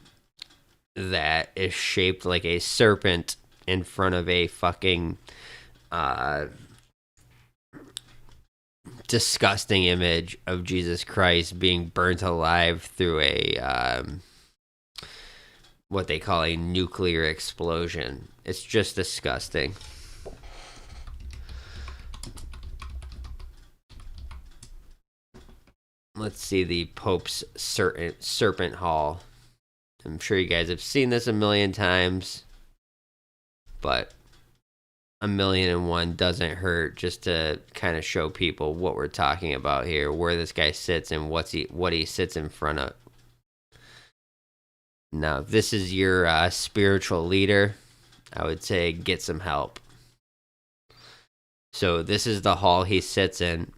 that is shaped like a serpent in front of a fucking disgusting image of Jesus Christ being burnt alive through a what they call a nuclear explosion. It's just disgusting. Let's see the Pope's Serpent Hall. I'm sure you guys have seen this a million times, but 1,000,001 doesn't hurt, just to kind of show people what we're talking about here, where this guy sits and what he sits in front of. Now, if this is your spiritual leader, I would say get some help. So this is the hall he sits in.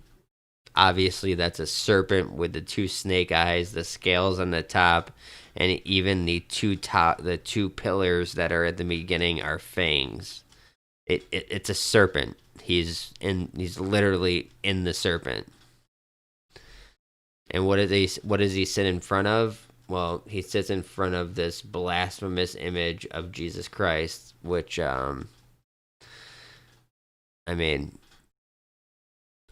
Obviously, that's a serpent with the two snake eyes, the scales on the top, and even the two pillars that are at the beginning are fangs. It's a serpent. He's literally in the serpent. And what does he sit in front of? Well, he sits in front of this blasphemous image of Jesus Christ, which I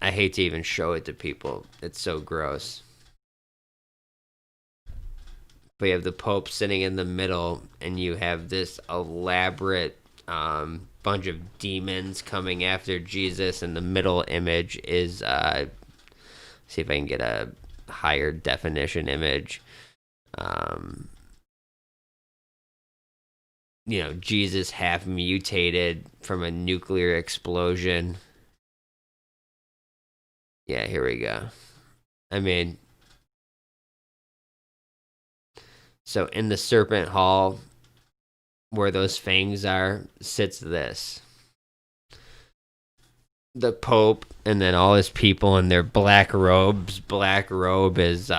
hate to even show it to people. It's so gross. But you have the Pope sitting in the middle, and you have this elaborate bunch of demons coming after Jesus, and the middle image is See if I can get a higher definition image. Jesus half mutated from a nuclear explosion. Yeah, here we go. I mean, so in the serpent hall, where those fangs are, sits this. The Pope, and then all his people in their black robes. Black robe is,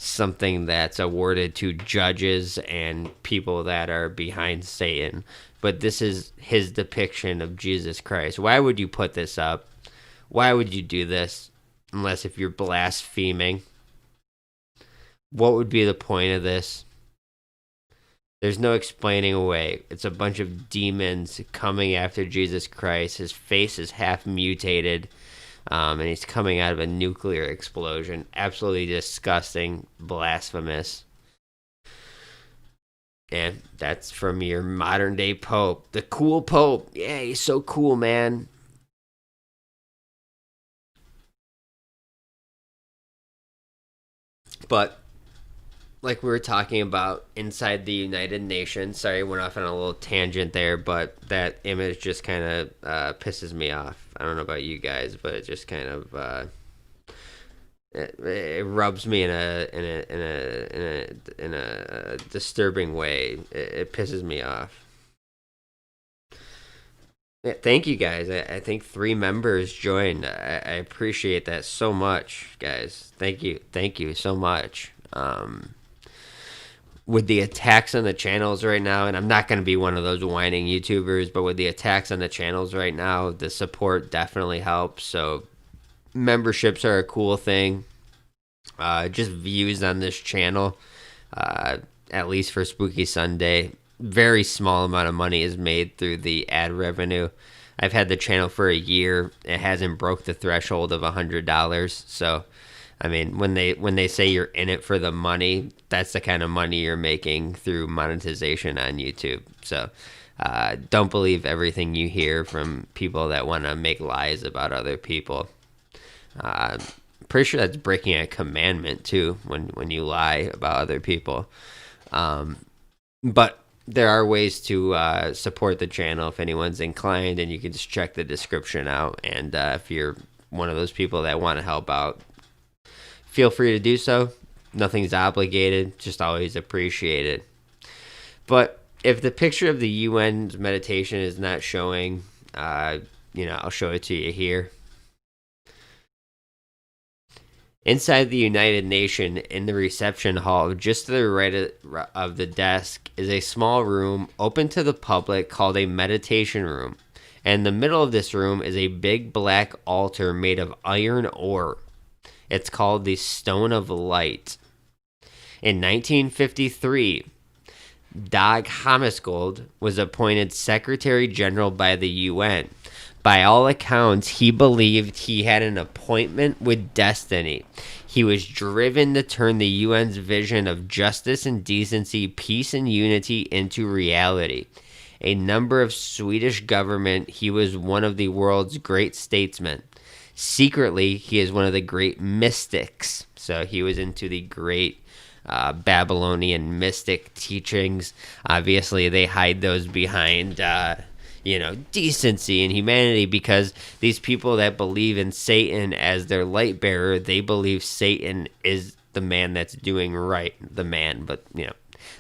something that's awarded to judges and people that are behind Satan. But this is his depiction of Jesus Christ. Why would you put this up? Why would you do this? Unless if you're blaspheming. What would be the point of this? There's no explaining away. It's a bunch of demons coming after Jesus Christ. His face is half mutated, and he's coming out of a nuclear explosion. Absolutely disgusting, blasphemous. And that's from your modern day Pope. The cool Pope. Yeah, he's so cool, man. But like we were talking about inside the United Nations. Sorry, I went off on a little tangent there, but that image just kind of pisses me off. I don't know about you guys, but it just kind of it rubs me in a disturbing way. It pisses me off. Yeah, thank you guys. I think 3 members joined. I appreciate that so much, guys. Thank you so much. With the attacks on the channels right now, and I'm not going to be one of those whining YouTubers, but with the attacks on the channels right now, the support definitely helps. So memberships are a cool thing. Just views on this channel, at least for Spooky Sunday, very small amount of money is made through the ad revenue. I've had the channel for a year. It hasn't broke the threshold of $100. So I mean, when they say you're in it for the money, that's the kind of money you're making through monetization on YouTube. So don't believe everything you hear from people that want to make lies about other people. Pretty sure that's breaking a commandment too when you lie about other people. But there are ways to support the channel if anyone's inclined, and you can just check the description out. And if you're one of those people that want to help out, feel free to do so. Nothing's obligated, just always appreciated. But if the picture of the UN's meditation is not showing, I'll show it to you here. Inside the United Nations, in the reception hall, just to the right of the desk, is a small room open to the public called a meditation room. And in the middle of this room is a big black altar made of iron ore. It's called the Stone of Light. In 1953, Dag Hammarskjöld was appointed Secretary General by the UN. By all accounts, he believed he had an appointment with destiny. He was driven to turn the UN's vision of justice and decency, peace and unity into reality. A number of Swedish government, he was one of the world's great statesmen. Secretly, he is one of the great mystics. So he was into the great Babylonian mystic teachings. Obviously, they hide those behind, decency and humanity, because these people that believe in Satan as their light bearer, they believe Satan is the man that's doing right.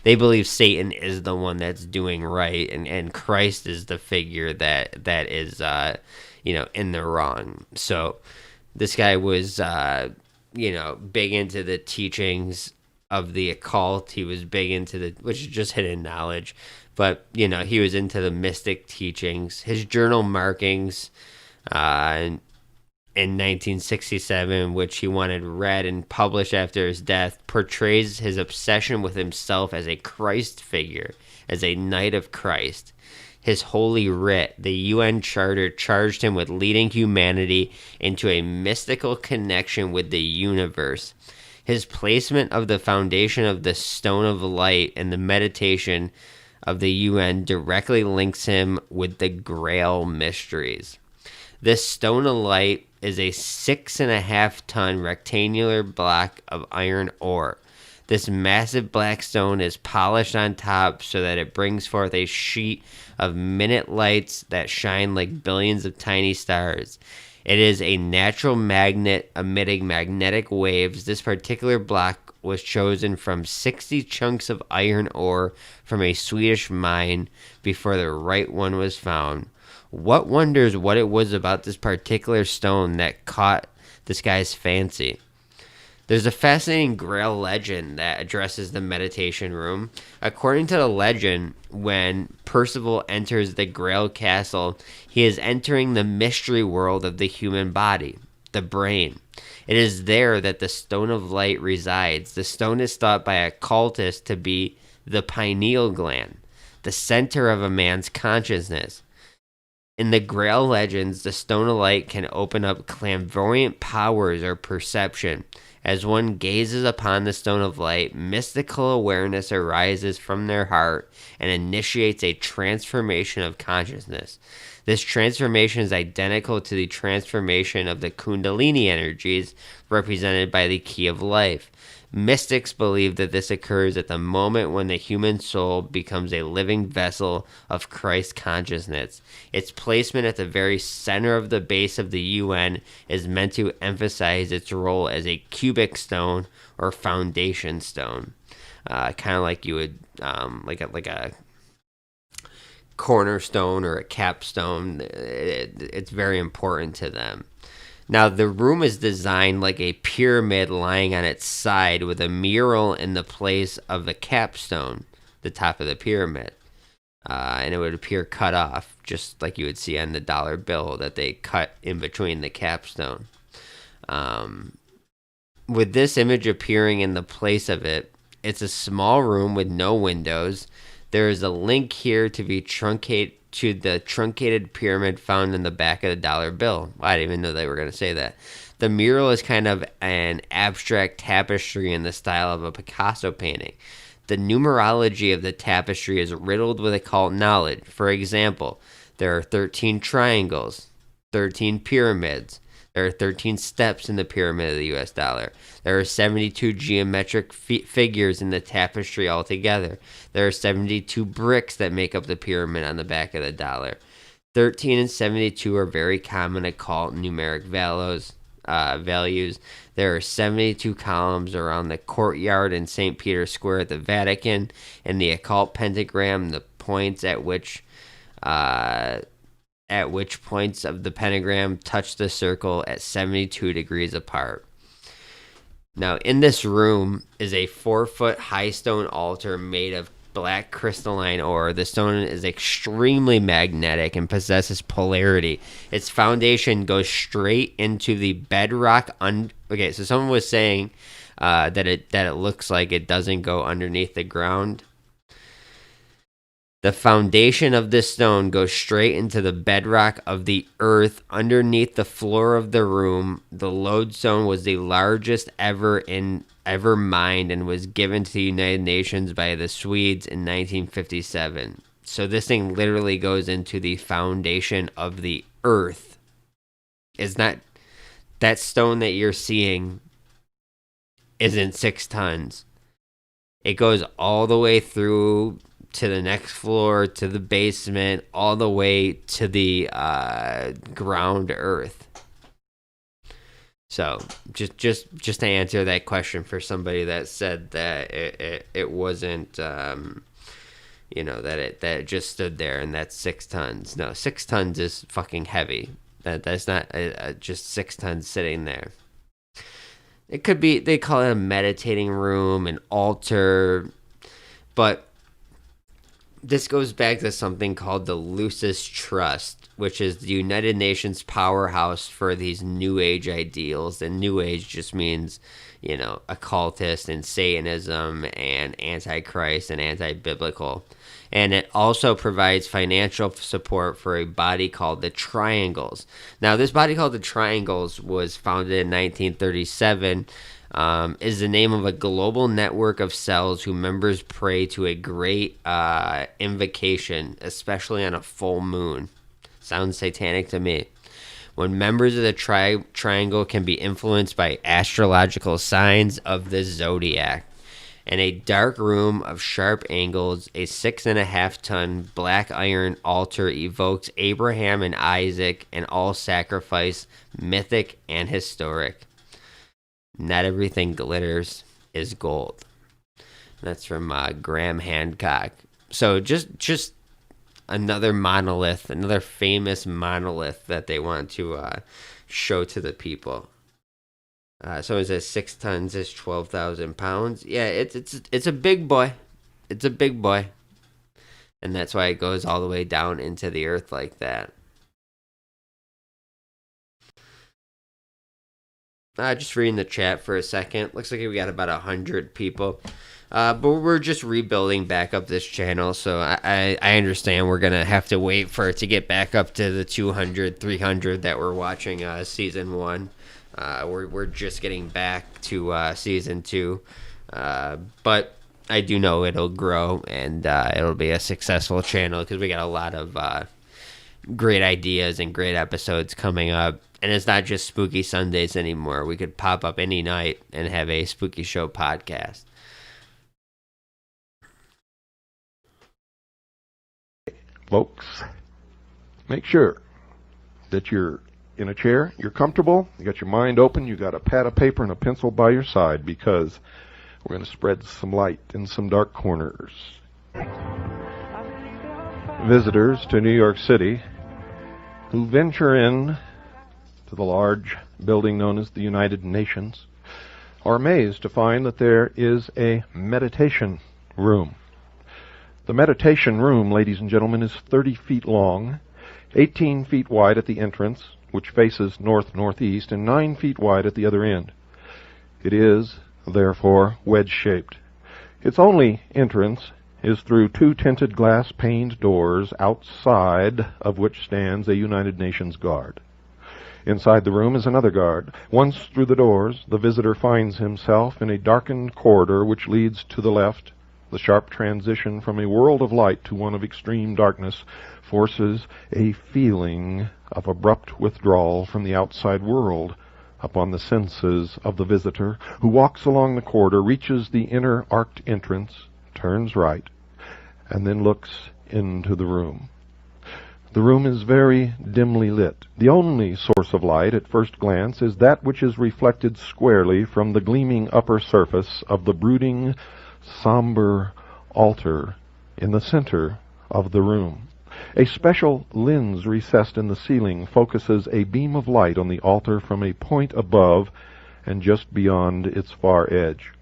They believe Satan is the one that's doing right, and Christ is the figure that is, in the wrong. So this guy was, big into the teachings of the occult. He was big into which is just hidden knowledge. But, he was into the mystic teachings. His journal markings in 1967, which he wanted read and published after his death, portrays his obsession with himself as a Christ figure, as a knight of Christ. His holy writ, the UN Charter, charged him with leading humanity into a mystical connection with the universe. His placement of the foundation of the Stone of Light and the meditation of the UN directly links him with the Grail mysteries. This Stone of Light is a 6.5-ton rectangular block of iron ore. This massive black stone is polished on top so that it brings forth a sheet of minute lights that shine like billions of tiny stars. It is a natural magnet emitting magnetic waves. This particular block was chosen from 60 chunks of iron ore from a Swedish mine before the right one was found. What wonders what it was about this particular stone that caught this guy's fancy? There's a fascinating Grail legend that addresses the meditation room. According to the legend, when Percival enters the Grail castle, he is entering the mystery world of the human body, the brain. It is there that the Stone of Light resides. The stone is thought by occultists to be the pineal gland, the center of a man's consciousness. In the Grail legends, the Stone of Light can open up clairvoyant powers or perception. As one gazes upon the Stone of Light, mystical awareness arises from their heart and initiates a transformation of consciousness. This transformation is identical to the transformation of the Kundalini energies represented by the Key of Life. Mystics believe that this occurs at the moment when the human soul becomes a living vessel of Christ consciousness. Its placement at the very center of the base of the UN is meant to emphasize its role as a cubic stone or foundation stone. Kind of like you would, like a cornerstone or a capstone. It's very important to them. Now, the room is designed like a pyramid lying on its side with a mural in the place of the capstone, the top of the pyramid. And it would appear cut off, just like you would see on the dollar bill that they cut in between the capstone. With this image appearing in the place of it, it's a small room with no windows. There is a link here to the truncated pyramid found in the back of the dollar bill. I didn't even know they were going to say that. The mural is kind of an abstract tapestry in the style of a Picasso painting. The numerology of the tapestry is riddled with occult knowledge. For example, there are 13 triangles, 13 pyramids. There are 13 steps in the pyramid of the US dollar. There are 72 geometric figures in the tapestry altogether. There are 72 bricks that make up the pyramid on the back of the dollar. 13 and 72 are very common occult numeric values. There are 72 columns around the courtyard in St. Peter's Square at the Vatican, and the occult pentagram, the points at which points of the pentagram touch the circle at 72 degrees apart. Now, in this room is a 4-foot high stone altar made of black crystalline ore. The stone is extremely magnetic and possesses polarity. Its foundation goes straight into the bedrock. Okay, so someone was saying that it looks like it doesn't go underneath the ground. The foundation of this stone goes straight into the bedrock of the earth underneath the floor of the room. The lodestone was the largest ever mined and was given to the United Nations by the Swedes in 1957. So this thing literally goes into the foundation of the earth. It's not that stone that you're seeing isn't 6 tons. It goes all the way through to the next floor, to the basement, all the way to the ground earth. So just to answer that question for somebody that said that it wasn't, that it just stood there and that's 6 tons. No, 6 tons is fucking heavy. That's not just 6 tons sitting there. It could be, they call it a meditating room, an altar, but this goes back to something called the Lucis Trust, which is the United Nations powerhouse for these New Age ideals. And New Age just means, occultist and Satanism and Antichrist and anti-biblical. And it also provides financial support for a body called the Triangles. Now, this body called the Triangles was founded in 1937. Is the name of a global network of cells whose members pray to a great invocation, especially on a full moon. Sounds satanic to me. when members of the triangle can be influenced by astrological signs of the zodiac. In a dark room of sharp angles, a 6.5-ton black iron altar evokes Abraham and Isaac and all sacrifice, mythic and historic. Not everything glitters is gold. That's from Graham Hancock. So just another monolith, another famous monolith that they want to show to the people. So it says 6 tons is 12,000 pounds. Yeah, it's a big boy. It's a big boy. And that's why it goes all the way down into the earth like that. Just reading the chat for a second. Looks like we got about 100 people. But we're just rebuilding back up this channel, so I understand we're going to have to wait for it to get back up to the 200, 300 that we're watching Season 1. We're just getting back to Season 2. But I do know it'll grow, and it'll be a successful channel because we got a lot of great ideas and great episodes coming up. And it's not just Spooky Sundays anymore. We could pop up any night and have a Spooky Show podcast. Folks, make sure that you're in a chair, you're comfortable, you got your mind open, you got a pad of paper and a pencil by your side, because we're going to spread some light in some dark corners. Visitors to New York City who venture in to the large building known as the United Nations are amazed to find that there is a meditation room. The meditation room, ladies and gentlemen, is 30 feet long, 18 feet wide at the entrance, which faces north-northeast, and 9 feet wide at the other end. It is, therefore, wedge-shaped. Its only entrance is through 2 tinted glass-paned doors, outside of which stands a United Nations guard. Inside the room is another guard. Once through the doors, the visitor finds himself in a darkened corridor which leads to the left. The sharp transition from a world of light to one of extreme darkness forces a feeling of abrupt withdrawal from the outside world upon the senses of the visitor, who walks along the corridor, reaches the inner arched entrance, turns right, and then looks into the room. The room is very dimly lit. The only source of light at first glance is that which is reflected squarely from the gleaming upper surface of the brooding, somber altar in the center of the room. A special lens recessed in the ceiling focuses a beam of light on the altar from a point above and just beyond its far edge.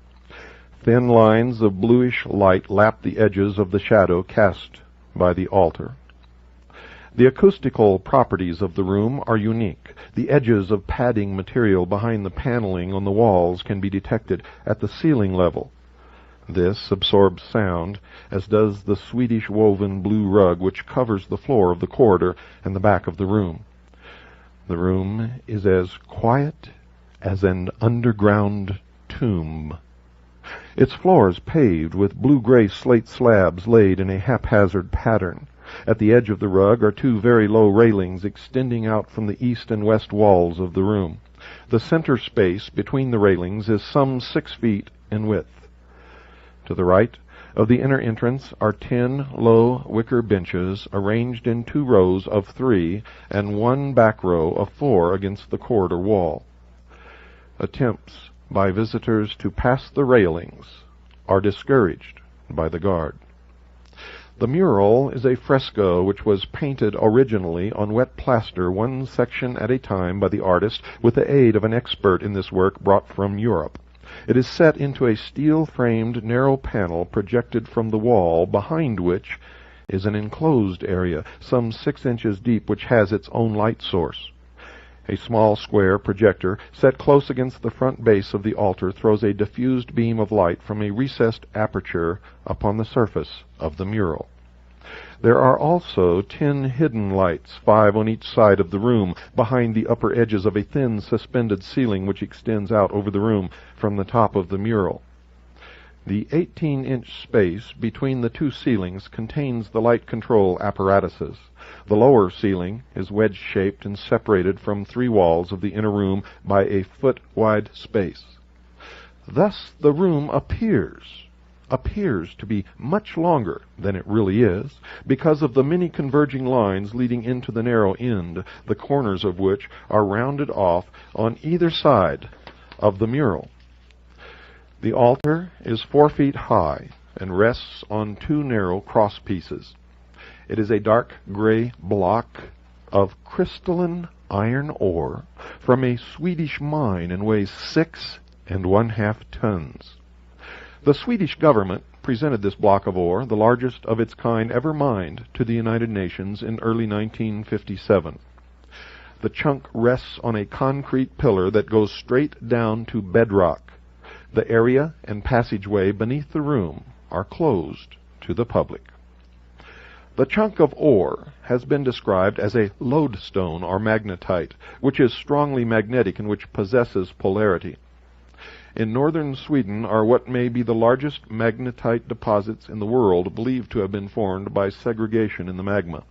Thin lines of bluish light lap the edges of the shadow cast by the altar. The acoustical properties of the room are unique. The edges of padding material behind the paneling on the walls can be detected at the ceiling level. This absorbs sound, as does the Swedish woven blue rug which covers the floor of the corridor and the back of the room. The room is as quiet as an underground tomb. Its floor is paved with blue-gray slate slabs laid in a haphazard pattern. At the edge of the rug are 2 very low railings extending out from the east and west walls of the room. The center space between the railings is some 6 feet in width. To the right of the inner entrance are 10 low wicker benches arranged in 2 rows of 3 and 1 back row of 4 against the corridor wall. Attempts by visitors to pass the railings are discouraged by the guard. The mural is a fresco which was painted originally on wet plaster, one section at a time, by the artist with the aid of an expert in this work brought from Europe. It is set into a steel-framed narrow panel projected from the wall, behind which is an enclosed area some 6 inches deep which has its own light source. A small square projector set close against the front base of the altar throws a diffused beam of light from a recessed aperture upon the surface of the mural. There are also 10 hidden lights, 5 on each side of the room, behind the upper edges of a thin suspended ceiling which extends out over the room from the top of the mural. The 18-inch space between the two ceilings contains the light control apparatuses. The lower ceiling is wedge-shaped and separated from three walls of the inner room by a foot-wide space. Thus the room appears to be much longer than it really is, because of the many converging lines leading into the narrow end, the corners of which are rounded off on either side of the mural. The altar is 4 feet high and rests on two narrow cross pieces. It is a dark gray block of crystalline iron ore from a Swedish mine and weighs 6 1/2 tons. The Swedish government presented this block of ore, the largest of its kind ever mined, to the United Nations in early 1957. The chunk rests on a concrete pillar that goes straight down to bedrock. The area and passageway beneath the room are closed to the public. The chunk of ore has been described as a lodestone or magnetite, which is strongly magnetic and which possesses polarity. In northern Sweden are what may be the largest magnetite deposits in the world, believed to have been formed by segregation in the magma.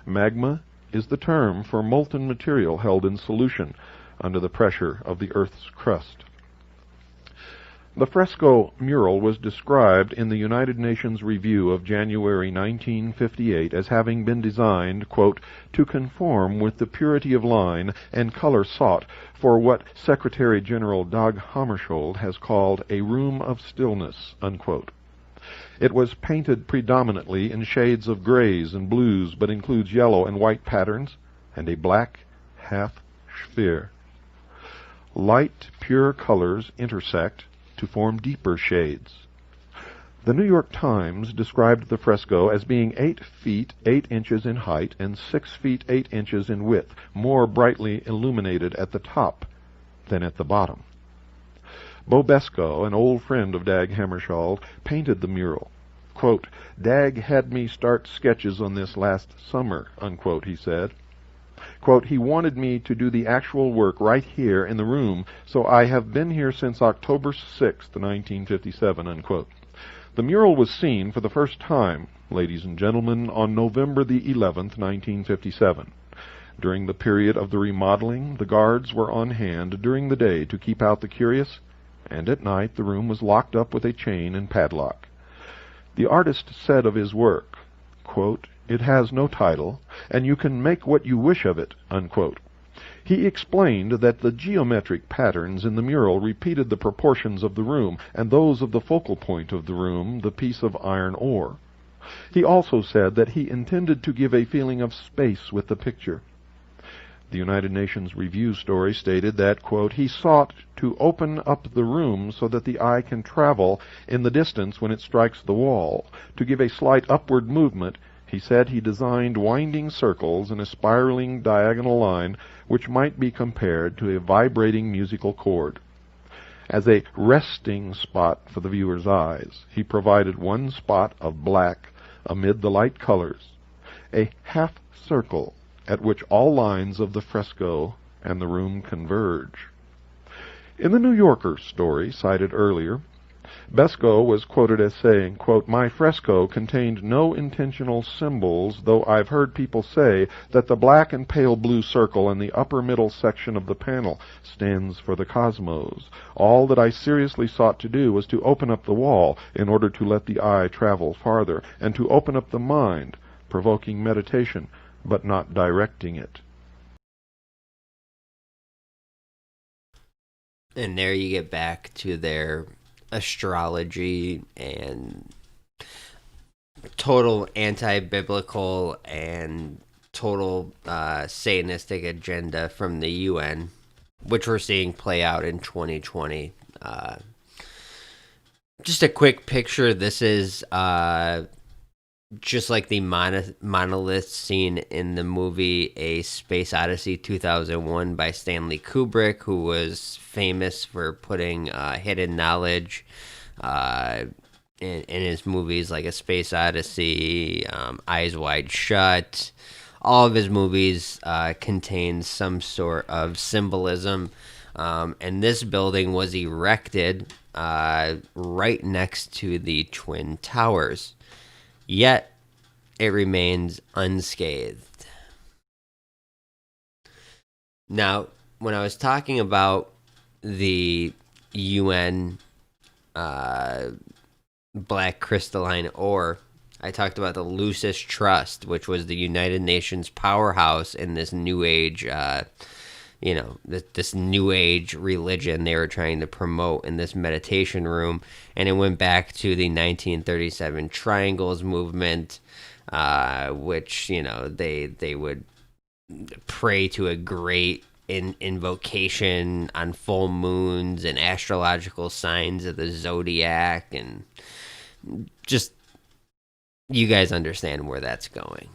Magma is the term for molten material held in solution under the pressure of the Earth's crust. The fresco mural was described in the United Nations Review of January 1958 as having been designed, quote, to conform with the purity of line and color sought for what Secretary General Dag Hammarskjöld has called a room of stillness, unquote. It was painted predominantly in shades of grays and blues, but includes yellow and white patterns and a black half-sphere. Light, pure colors intersect to form deeper shades. The New York Times described the fresco as being 8 feet 8 inches in height and 6 feet 8 inches in width, more brightly illuminated at the top than at the bottom. Bo Beskow, an old friend of Dag Hammarskjöld, painted the mural. Quote, Dag had me start sketches on this last summer, unquote, he said. Quote, he wanted me to do the actual work right here in the room, so I have been here since October 6th, 1957, unquote. The mural was seen for the first time, ladies and gentlemen, on November the 11th, 1957. During the period of the remodeling, the guards were on hand during the day to keep out the curious, and at night the room was locked up with a chain and padlock. The artist said of his work, quote, it has no title, and you can make what you wish of it, unquote. He explained that the geometric patterns in the mural repeated the proportions of the room, and those of the focal point of the room, the piece of iron ore. He also said that he intended to give a feeling of space with the picture. The United Nations Review story stated that, quote, he sought to open up the room so that the eye can travel in the distance when it strikes the wall. To give a slight upward movement, he said he designed winding circles in a spiraling diagonal line which might be compared to a vibrating musical chord. As a resting spot for the viewer's eyes, he provided one spot of black amid the light colors, a half circle at which all lines of the fresco and the room converge. In the New Yorker story cited earlier, Beskow was quoted as saying, quote, my fresco contained no intentional symbols, though I've heard people say that the black and pale blue circle in the upper middle section of the panel stands for the cosmos. All that I seriously sought to do was to open up the wall in order to let the eye travel farther, and to open up the mind, provoking meditation, but not directing it. And there you get back to their astrology and total anti-biblical and total Satanistic agenda from the UN, which we're seeing play out in 2020. Just a quick picture. This is just like the monolith scene in the movie A Space Odyssey 2001 by Stanley Kubrick, who was famous for putting hidden knowledge in his movies like A Space Odyssey, Eyes Wide Shut. All of his movies contain some sort of symbolism, and this building was erected right next to the Twin Towers. Yet, it remains unscathed. Now, when I was talking about the UN black crystalline ore, I talked about the Lucis Trust, which was the United Nations powerhouse in this New Age, this New Age religion they were trying to promote in this meditation room. And it went back to the 1937 Triangles movement, which, they would pray to a great invocation on full moons and astrological signs of the zodiac, and just, you guys understand where that's going.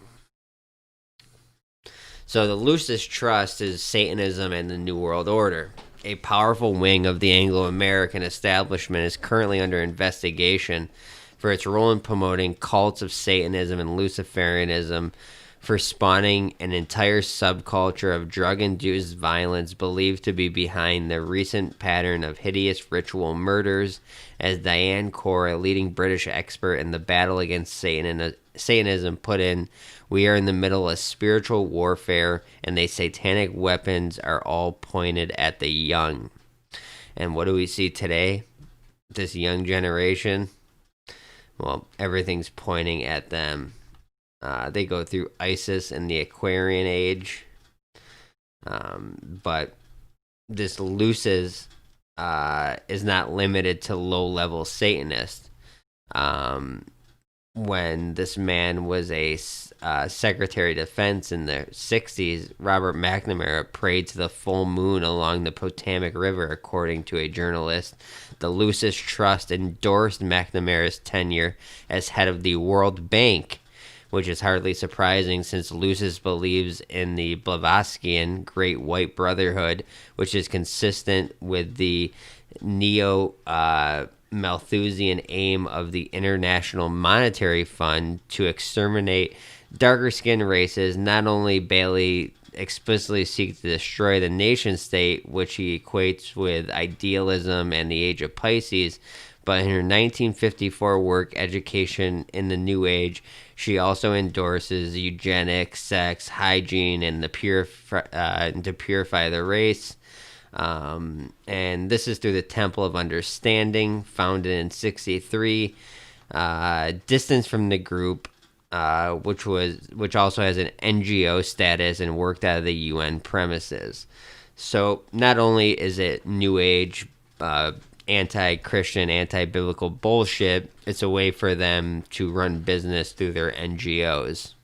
So the Lucis Trust is Satanism and the New World Order. A powerful wing of the Anglo-American establishment is currently under investigation for its role in promoting cults of Satanism and Luciferianism, for spawning an entire subculture of drug-induced violence believed to be behind the recent pattern of hideous ritual murders. As Diane Core, a leading British expert in the battle against Satanism, put in, "We are in the middle of spiritual warfare, and the satanic weapons are all pointed at the young." And what do we see today? This young generation? Well, everything's pointing at them. They go through ISIS in the Aquarian Age. But this Lucis is not limited to low-level Satanists. When this man was a Secretary of Defense in the 60s, Robert McNamara prayed to the full moon along the Potomac River, according to a journalist. The Lucis Trust endorsed McNamara's tenure as head of the World Bank, which is hardly surprising since Lucis believes in the Blavatskian Great White Brotherhood, which is consistent with the neo-Malthusian aim of the International Monetary Fund to exterminate darker-skinned races. Not only Bailey explicitly seeks to destroy the nation-state, which he equates with idealism and the Age of Pisces, but in her 1954 work, Education in the New Age, she also endorses eugenics, sex, hygiene, and to purify the race. And this is through the Temple of Understanding, founded in 1963. Distance from the group, which also has an NGO status and worked out of the UN premises. So not only is it New Age, anti-Christian, anti-biblical bullshit, it's a way for them to run business through their NGOs.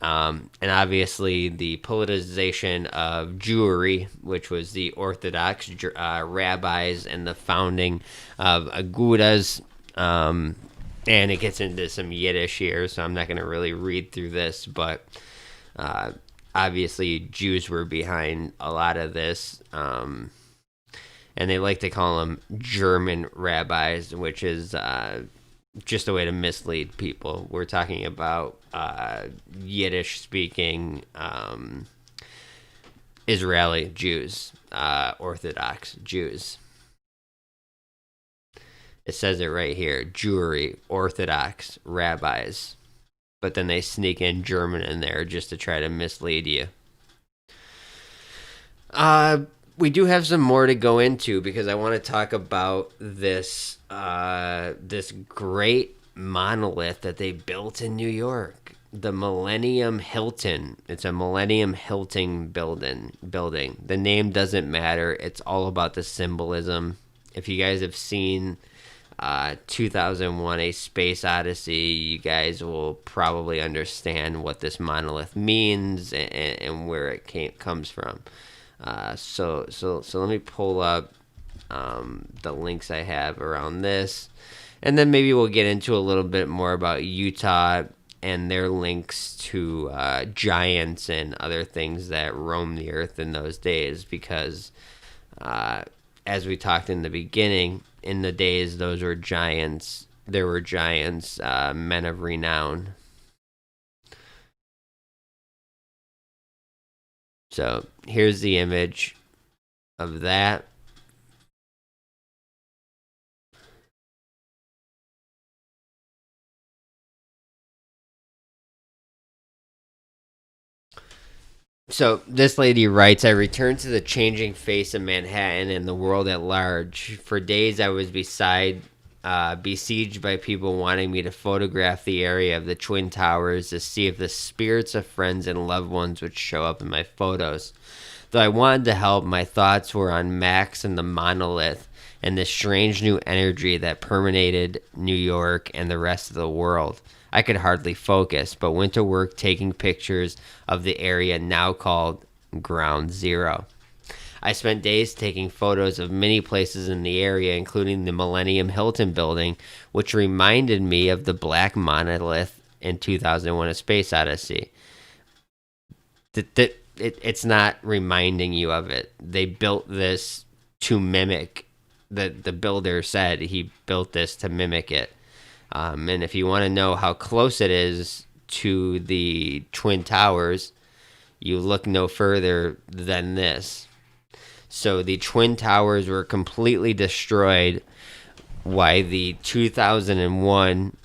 And obviously the politicization of Jewry, which was the Orthodox rabbis and the founding of agudas, and it gets into some Yiddish here, so I'm not going to really read through this, but obviously Jews were behind a lot of this, and they like to call them German rabbis, which is just a way to mislead people. We're talking about Yiddish-speaking Israeli Jews, Orthodox Jews. It says it right here, Jewry, Orthodox rabbis. But then they sneak in German in there just to try to mislead you. We do have some more to go into because I want to talk about this this great monolith that they built in New York, the Millennium Hilton. It's a Millennium Hilton building. The name doesn't matter. It's all about the symbolism. If you guys have seen 2001: A Space Odyssey, you guys will probably understand what this monolith means and where it comes from. So let me pull up the links I have around this, and then maybe we'll get into a little bit more about Utah and their links to giants and other things that roamed the earth in those days, because as we talked in the beginning, in the days those were giants, there were giants, men of renown. So here's the image of that. So this lady writes, I returned to the changing face of Manhattan and the world at large. For days I was besieged by people wanting me to photograph the area of the Twin Towers to see if the spirits of friends and loved ones would show up in my photos. Though I wanted to help, my thoughts were on Max and the Monolith and the strange new energy that permeated New York and the rest of the world. I could hardly focus, but went to work taking pictures of the area now called Ground Zero. I spent days taking photos of many places in the area, including the Millennium Hilton building, which reminded me of the Black Monolith in 2001: A Space Odyssey. It's not reminding you of it. They built this to mimic. The builder said he built this to mimic it. And if you want to know how close it is to the Twin Towers, you look no further than this. So the Twin Towers were completely destroyed while the 2001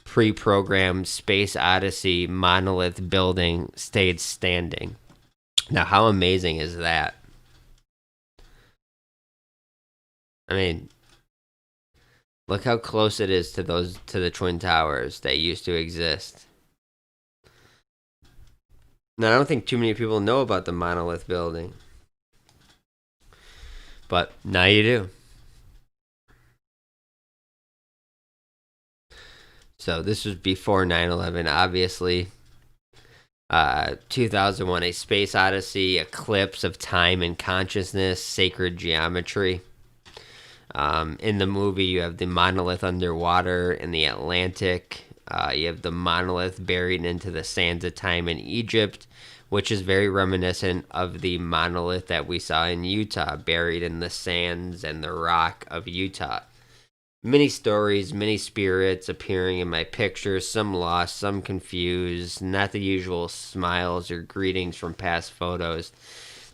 pre-programmed Space Odyssey Monolith building stayed standing. Now, how amazing is that? I mean, look how close it is to the Twin Towers that used to exist. Now, I don't think too many people know about the Monolith building, but now you do. So this was before 9/11, obviously. 2001: A Space Odyssey, Eclipse of Time and Consciousness, Sacred Geometry. In the movie, you have the monolith underwater in the Atlantic. You have the monolith buried into the sands of time in Egypt, which is very reminiscent of the monolith that we saw in Utah, buried in the sands and the rock of Utah. Many stories, many spirits appearing in my pictures, some lost, some confused, not the usual smiles or greetings from past photos.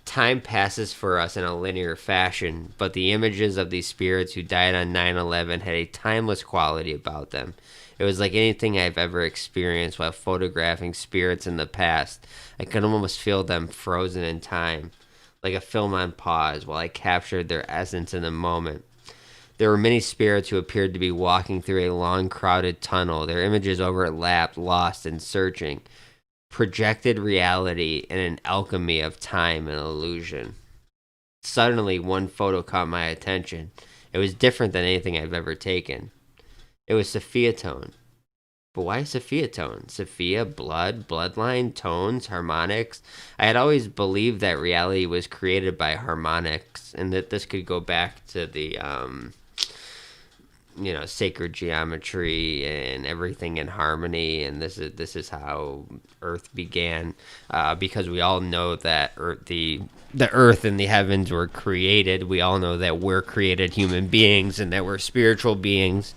Time passes for us in a linear fashion, but the images of these spirits who died on 9/11 had a timeless quality about them. It was like anything I've ever experienced while photographing spirits in the past. I could almost feel them frozen in time, like a film on pause while I captured their essence in the moment. There were many spirits who appeared to be walking through a long, crowded tunnel. Their images overlapped, lost and searching. Projected reality in an alchemy of time and illusion. Suddenly, one photo caught my attention. It was different than anything I've ever taken. It was Sophia tone. But why Sophia tone? Sophia, blood, bloodline, tones, harmonics. I had always believed that reality was created by harmonics, and that this could go back to the sacred geometry and everything in harmony, and this is how Earth began, because we all know that the Earth and the heavens were created. We all know that we're created human beings and that we're spiritual beings,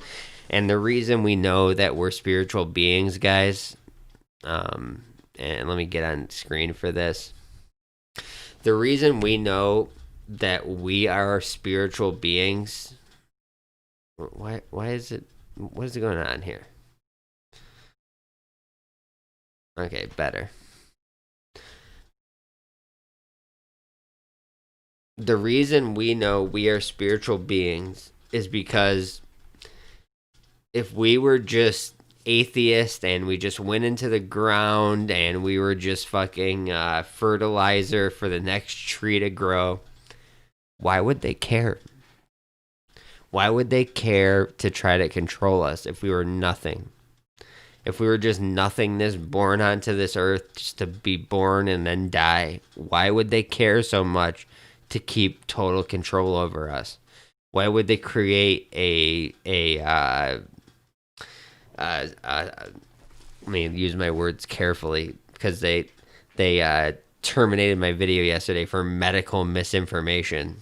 and the reason we know that we're spiritual beings, guys, and let me get on screen for this. The reason we know that we are spiritual beings. Why is it? What is going on here? Okay, better. The reason we know we are spiritual beings is because if we were just atheist and we just went into the ground and we were just fucking fertilizer for the next tree to grow, why would they care? Why would they care to try to control us if we were nothing? If we were just nothingness born onto this earth just to be born and then die, why would they care so much to keep total control over us? Why would they create let me use my words carefully, because they terminated my video yesterday for medical misinformation,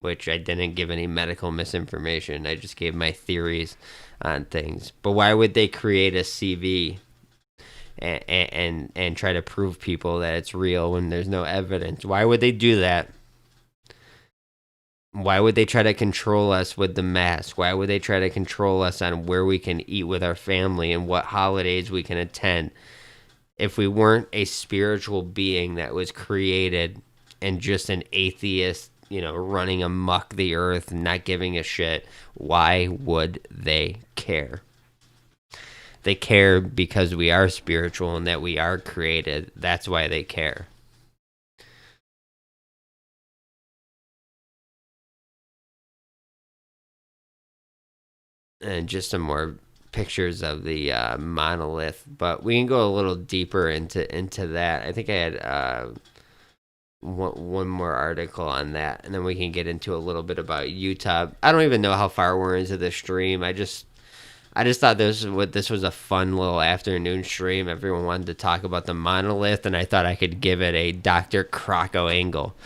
which I didn't give any medical misinformation. I just gave my theories on things. But why would they create a CV and try to prove people that it's real when there's no evidence? Why would they do that? Why would they try to control us with the mask? Why would they try to control us on where we can eat with our family and what holidays we can attend? if we weren't a spiritual being that was created and just an atheist, running amok the earth and not giving a shit, why would they care? They care because we are spiritual and that we are created. That's why they care. And just some more pictures of the monolith, but we can go a little deeper into that. I think I had one more article on that, and then we can get into a little bit about Utah. I don't even know how far we're into the stream. I just thought this was a fun little afternoon stream. Everyone wanted to talk about the monolith, and I thought I could give it a Dr. Crocko angle.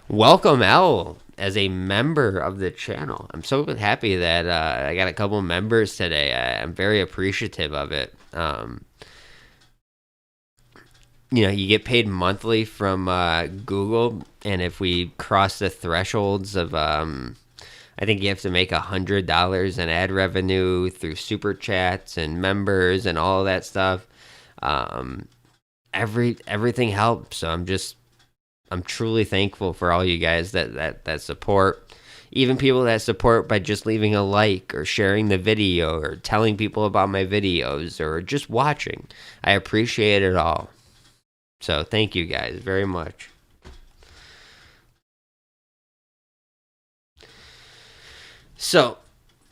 Welcome, L, as a member of the channel. I'm so happy that I got a couple members today. I'm very appreciative of it. You get paid monthly from Google, and if we cross the thresholds of, I think you have to make $100 in ad revenue through super chats and members and all of that stuff. Everything helps. So I'm truly thankful for all you guys that support. Even people that support by just leaving a like or sharing the video or telling people about my videos or just watching. I appreciate it all. So thank you guys very much. So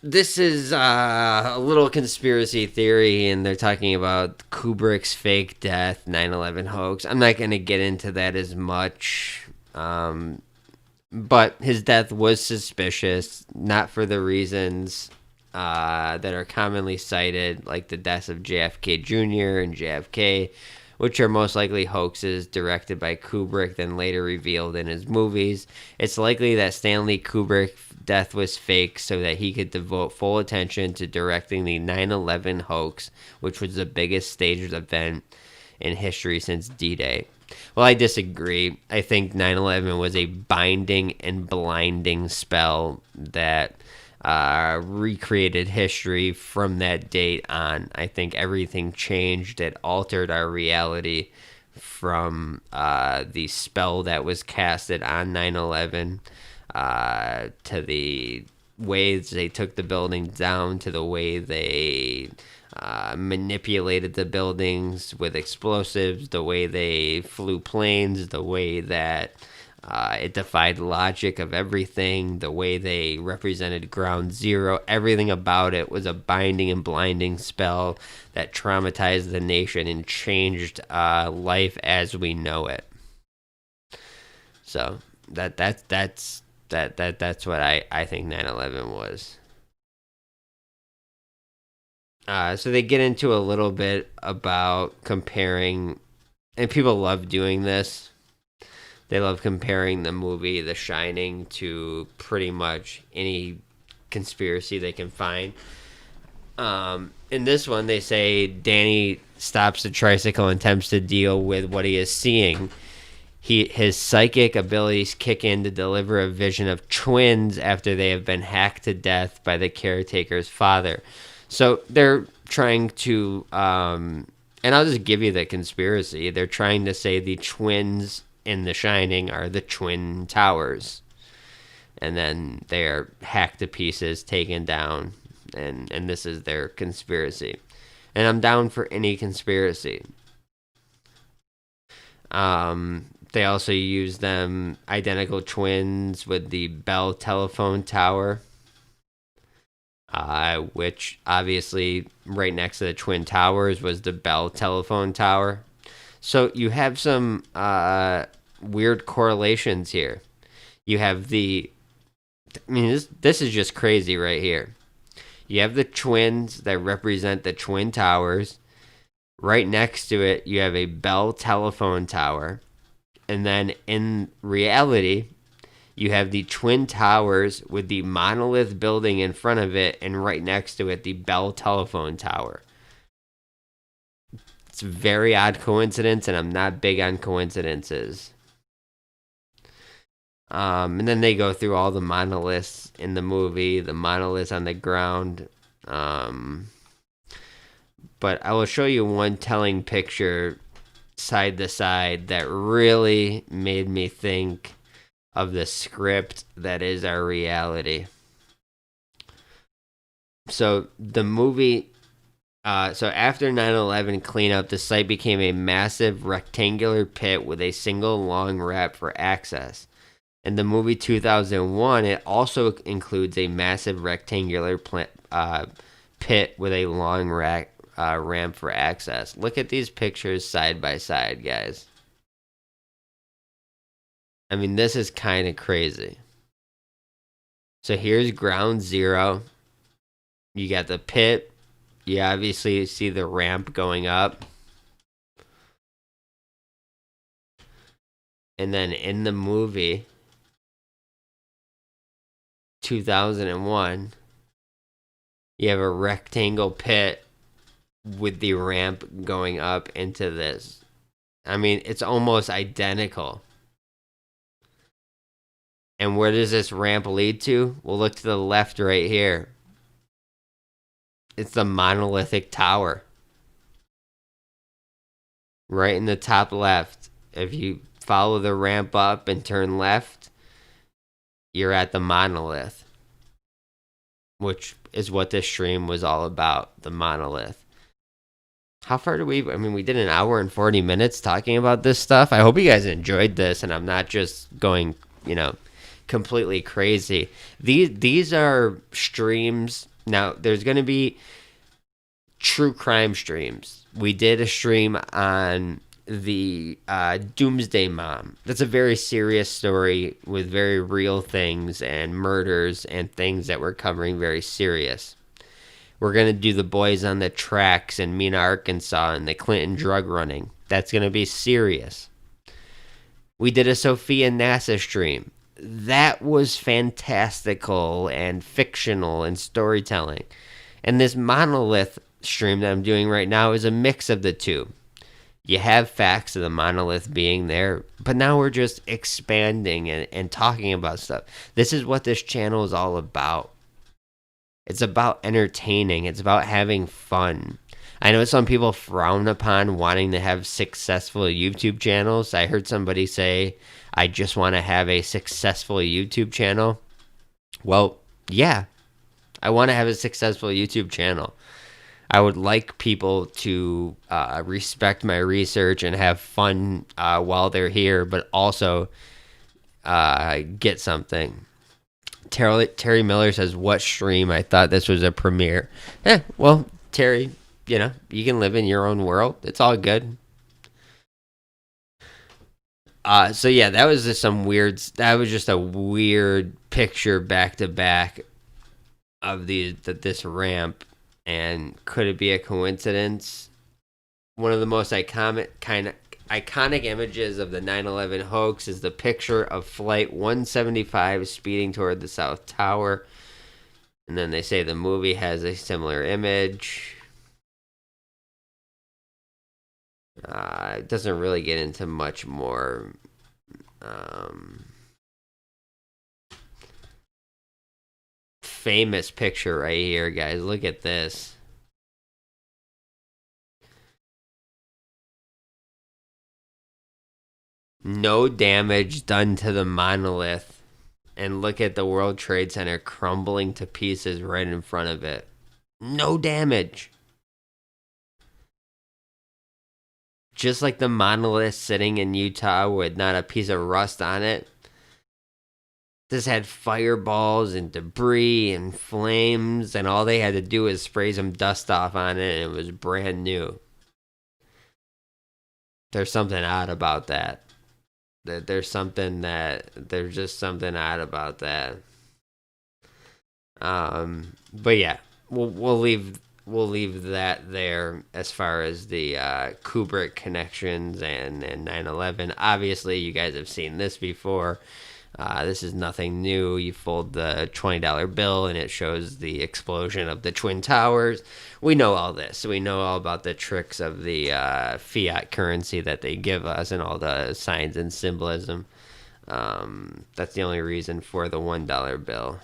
this is a little conspiracy theory, and they're talking about Kubrick's fake death, 9/11 hoax. I'm not going to get into that as much, but his death was suspicious, not for the reasons that are commonly cited, like the deaths of JFK Jr. and JFK, which are most likely hoaxes directed by Kubrick, then later revealed in his movies. It's likely that Stanley Kubrick's death was fake so that he could devote full attention to directing the 9/11 hoax, which was the biggest staged event in history since D-Day. Well, I disagree. I think 9/11 was a binding and blinding spell that recreated history from that date on. I think everything changed. It altered our reality from the spell that was casted on 9/11 to the ways they took the building down, to the way they manipulated the buildings with explosives, the way they flew planes, the way that it defied logic of everything, the way they represented ground zero. Everything about it was a binding and blinding spell that traumatized the nation and changed life as we know it. So that's what I think 9/11 was. So they get into a little bit about comparing, and people love doing this. They love comparing the movie The Shining to pretty much any conspiracy they can find. In this one, they say Danny stops the tricycle and attempts to deal with what he is seeing. His psychic abilities kick in to deliver a vision of twins after they have been hacked to death by the caretaker's father. So they're trying to, and I'll just give you the conspiracy. They're trying to say the twins in The Shining are the Twin Towers. And then they're hacked to pieces, taken down, and this is their conspiracy. And I'm down for any conspiracy. They also use them identical twins with the Bell telephone tower, which obviously right next to the Twin Towers was the Bell telephone tower. So you have some weird correlations here. You have this is just crazy right here. You have the twins that represent the Twin Towers. Right next to it, you have a Bell telephone tower. And then in reality, you have the Twin Towers with the Monolith building in front of it, and right next to it, the Bell telephone tower. It's a very odd coincidence, and I'm not big on coincidences. And then they go through all the monoliths in the movie, the monoliths on the ground. But I will show you one telling picture side to side that really made me think of the script that is our reality. So the movie, so after 9/11 cleanup, the site became a massive rectangular pit with a single long ramp for access. In the movie 2001, it also includes a massive rectangular pit with a long ramp for access. Look at these pictures side by side, guys. I mean, this is kind of crazy. So here's ground zero. You got the pit. You obviously see the ramp going up. And then in the movie 2001, you have a rectangle pit with the ramp going up into this. I mean, it's almost identical. And where does this ramp lead to? We'll look to the left right here. It's the monolithic tower. Right in the top left. If you follow the ramp up and turn left, you're at the monolith. Which is what this stream was all about, the monolith. How far do we... I mean, we did an hour and 40 minutes talking about this stuff. I hope you guys enjoyed this, and I'm not just going, completely crazy. These are streams. Now, there's going to be true crime streams. We did a stream on the Doomsday Mom. That's a very serious story with very real things and murders and things that we're covering very serious. We're going to do the boys on the tracks in Mena, Arkansas, and the Clinton drug running. That's going to be serious. We did a Sophia NASA stream. That was fantastical and fictional and storytelling. And this Monolith stream that I'm doing right now is a mix of the two. You have facts of the monolith being there, but now we're just expanding and talking about stuff. This is what this channel is all about. It's about entertaining. It's about having fun. I know some people frown upon wanting to have successful YouTube channels. I heard somebody say, I just want to have a successful YouTube channel. Well, yeah, I want to have a successful YouTube channel. I would like people to respect my research and have fun while they're here, but also get something. Terry Miller says, what stream? I thought this was a premiere. Well, Terry, you can live in your own world. It's all good. So yeah, that was just a weird picture back to back of this ramp. And could it be a coincidence? One of the most iconic images of the 9/11 hoax is the picture of Flight 175 speeding toward the South Tower. And then they say the movie has a similar image. It doesn't really get into much more. Famous picture right here, guys. Look at this. No damage done to the monolith. And look at the World Trade Center crumbling to pieces right in front of it. No damage. Just like the monolith sitting in Utah with not a piece of rust on it. This had fireballs and debris and flames, and all they had to do was spray some dust off on it, and it was brand new. There's something odd about that. There's just something odd about that. But yeah, we'll leave that there as far as the Kubrick connections and 9/11. Obviously, you guys have seen this before. This is nothing new. You fold the $20 bill and it shows the explosion of the Twin Towers. We know all this. We know all about the tricks of the fiat currency that they give us and all the signs and symbolism. That's the only reason for the $1 bill.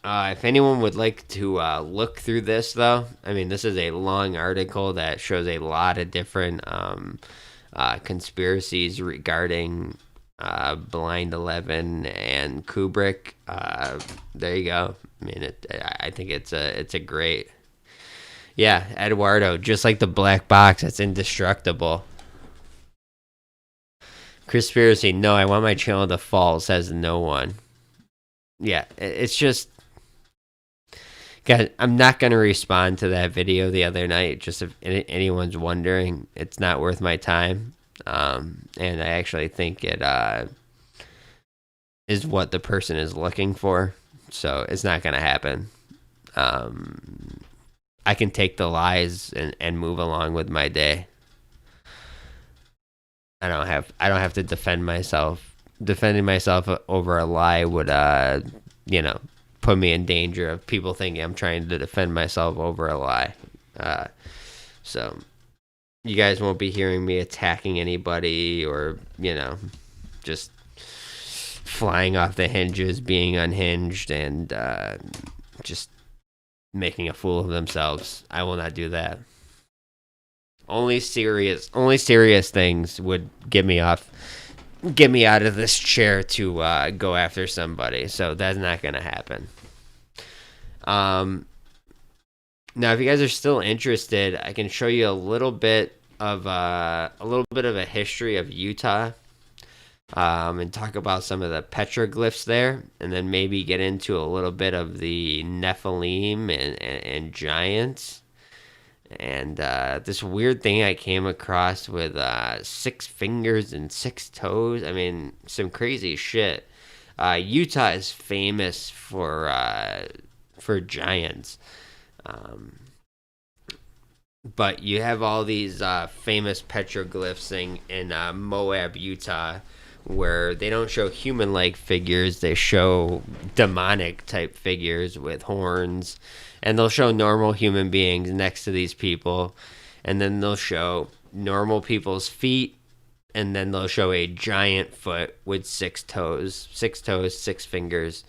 If anyone would like to look through this, though, I mean, this is a long article that shows a lot of different conspiracies regarding Blind 11 and Kubrick. There you go. I mean, I think it's a great. Yeah, Eduardo, just like the black box, it's indestructible. Conspiracy, no, I want my channel to fall, says no one. Yeah, it's just... God, I'm not going to respond to that video the other night, just if anyone's wondering. It's not worth my time. And I actually think it is what the person is looking for. So it's not going to happen. I can take the lies and move along with my day. I don't have to defend myself. Defending myself over a lie would put me in danger of people thinking I'm trying to defend myself over a lie. So you guys won't be hearing me attacking anybody or, just flying off the hinges, being unhinged, and just making a fool of themselves. I will not do that. Only serious things would get me out of this chair to go after somebody. So that's not going to happen. Now, if you guys are still interested, I can show you a little bit of a history of Utah, and talk about some of the petroglyphs there, and then maybe get into a little bit of the Nephilim and giants. And this weird thing I came across with 6 fingers and 6 toes. I mean, some crazy shit. Utah is famous for giants. But you have all these famous petroglyphs in Moab, Utah, where they don't show human-like figures. They show demonic-type figures with horns. And they'll show normal human beings next to these people. And then they'll show normal people's feet. And then they'll show a giant foot with 6 toes. 6 toes, 6 fingers,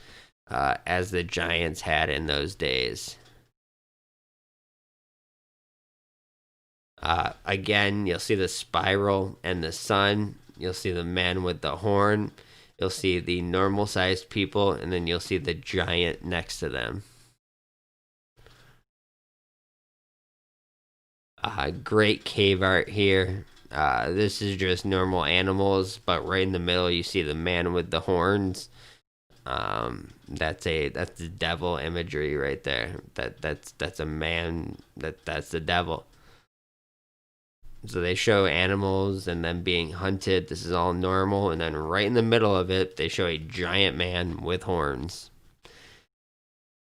as the giants had in those days. Again, you'll see the spiral and the sun. You'll see the man with the horn. You'll see the normal-sized people. And then you'll see the giant next to them. Great cave art here. This is just normal animals, but right in the middle you see the man with the horns. That's the devil imagery right there. That's a man. That's the devil. So they show animals and them being hunted. This is all normal, and then right in the middle of it, they show a giant man with horns.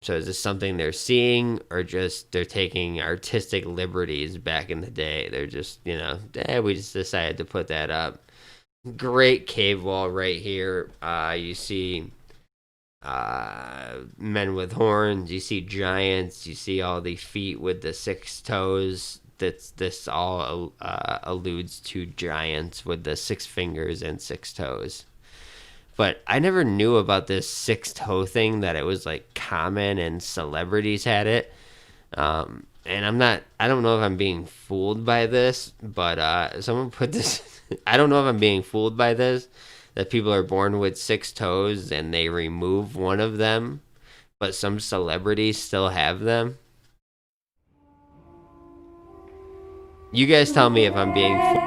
So is this something they're seeing, or just they're taking artistic liberties back in the day? They're just, we just decided to put that up. Great cave wall right here. You see men with horns. You see giants. You see all the feet with the 6 toes. This all alludes to giants with the 6 fingers and 6 toes. But I never knew about this 6-toe thing, that it was like common and celebrities had it. And I don't know if I'm being fooled by this, but someone put this, I don't know if I'm being fooled by this, that people are born with 6 toes and they remove one of them, but some celebrities still have them. You guys tell me if I'm being fooled.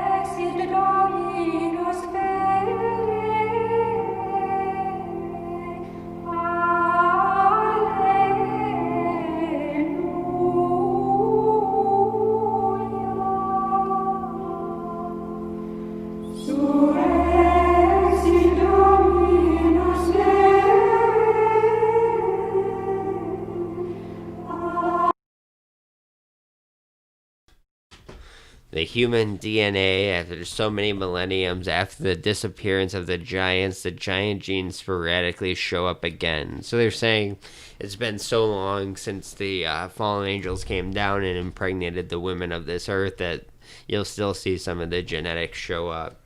The human DNA, after so many millenniums after the disappearance of the giant genes sporadically show up again. So they're saying it's been so long since the fallen angels came down and impregnated the women of this earth that you'll still see some of the genetics show up.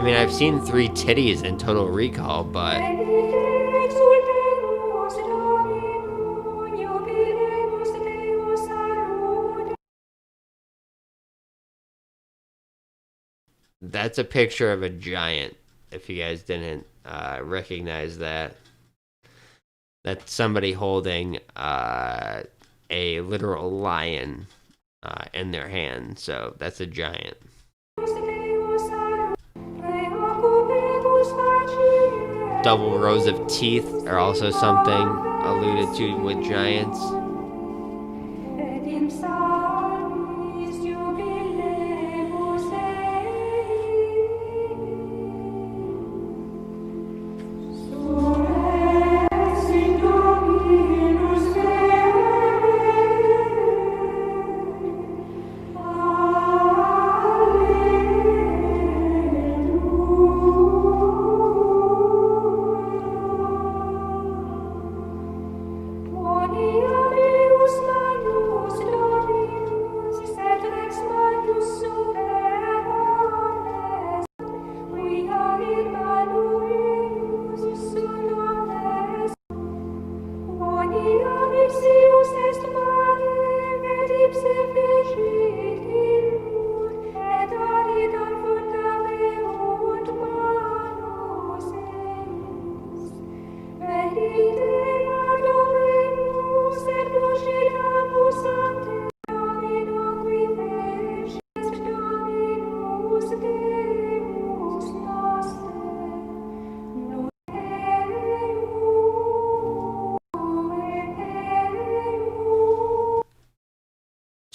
mean, I've seen 3 titties in Total Recall, but that's a picture of a giant, if you guys didn't recognize that. That's somebody holding a literal lion in their hand, so that's a giant. Double rows of teeth are also something alluded to with giants.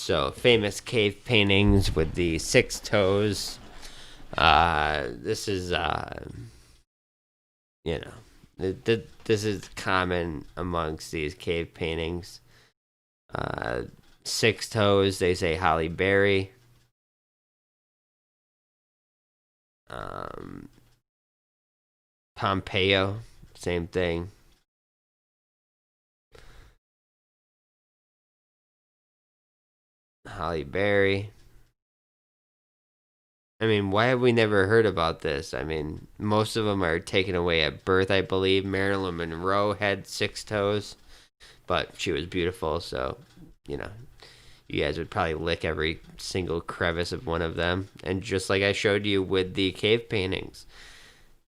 So, famous cave paintings with the 6 toes. This is, this is common amongst these cave paintings. 6 toes, they say Halle Berry. Pompeo, same thing. Halle Berry. I mean, why have we never heard about this? I mean, most of them are taken away at birth, I believe. Marilyn Monroe had 6 toes, but she was beautiful, so, you guys would probably lick every single crevice of one of them. And just like I showed you with the cave paintings,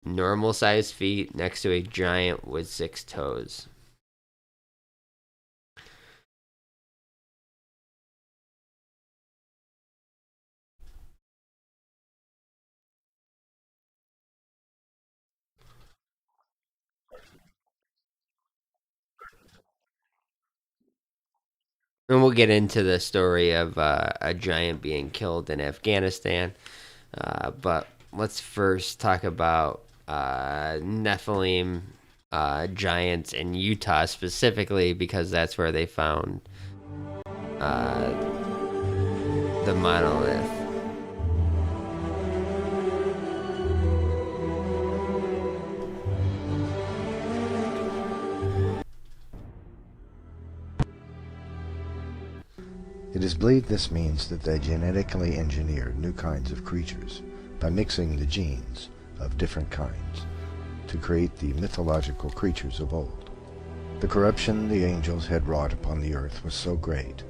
normal sized feet next to a giant with 6 toes. And we'll get into the story of a giant being killed in Afghanistan. But let's first talk about Nephilim giants in Utah specifically, because that's where they found the monolith. It is believed this means that they genetically engineered new kinds of creatures by mixing the genes of different kinds to create the mythological creatures of old. The corruption the angels had wrought upon the earth was so great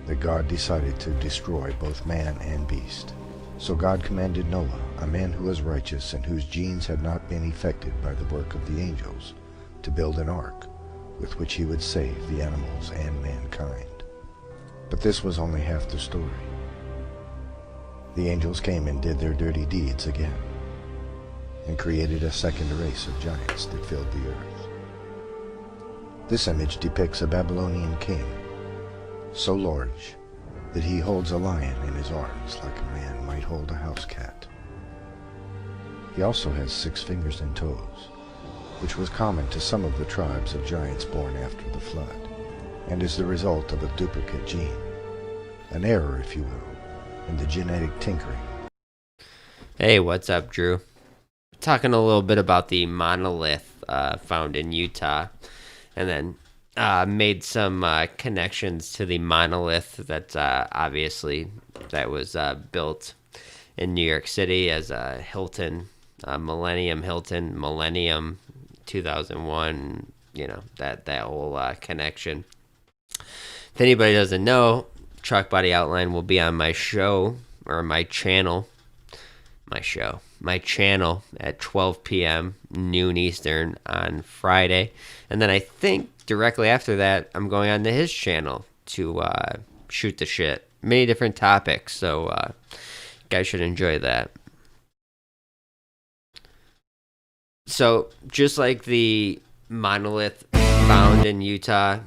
that God decided to destroy both man and beast. So God commanded Noah, a man who was righteous and whose genes had not been affected by the work of the angels, to build an ark with which he would save the animals and mankind. But this was only half the story. The angels came and did their dirty deeds again, and created a second race of giants that filled the earth. This image depicts a Babylonian king, so large that he holds a lion in his arms like a man might hold a house cat. He also has 6 fingers and toes, which was common to some of the tribes of giants born after the flood, and is the result of a duplicate gene, an error, if you will, in the genetic tinkering. Hey, what's up, Drew? Talking a little bit about the monolith found in Utah, and then made some connections to the monolith that's obviously that was built in New York City as a Hilton Millennium Hilton, Millennium 2001, that whole connection. If anybody doesn't know, Truck Body Outline will be on my channel at 12 p.m. noon Eastern on Friday. And then I think directly after that, I'm going on to his channel to shoot the shit. Many different topics, so you guys should enjoy that. So, just like the monolith found in Utah,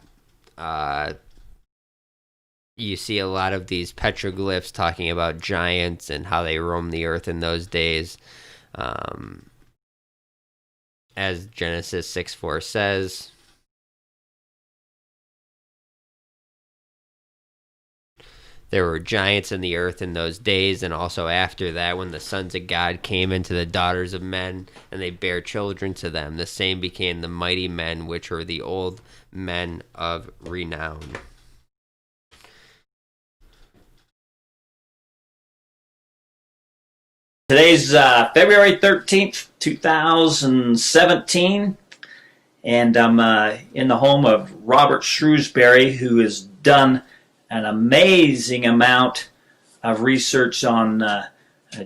you see a lot of these petroglyphs talking about giants and how they roamed the earth in those days. As Genesis 6:4 says, there were giants in the earth in those days, and also after that, when the sons of God came into the daughters of men, and they bare children to them. The same became the mighty men, which were the old men of renown. Today's February 13th, 2017, and I'm in the home of Robert Shrewsbury, who has done an amazing amount of research on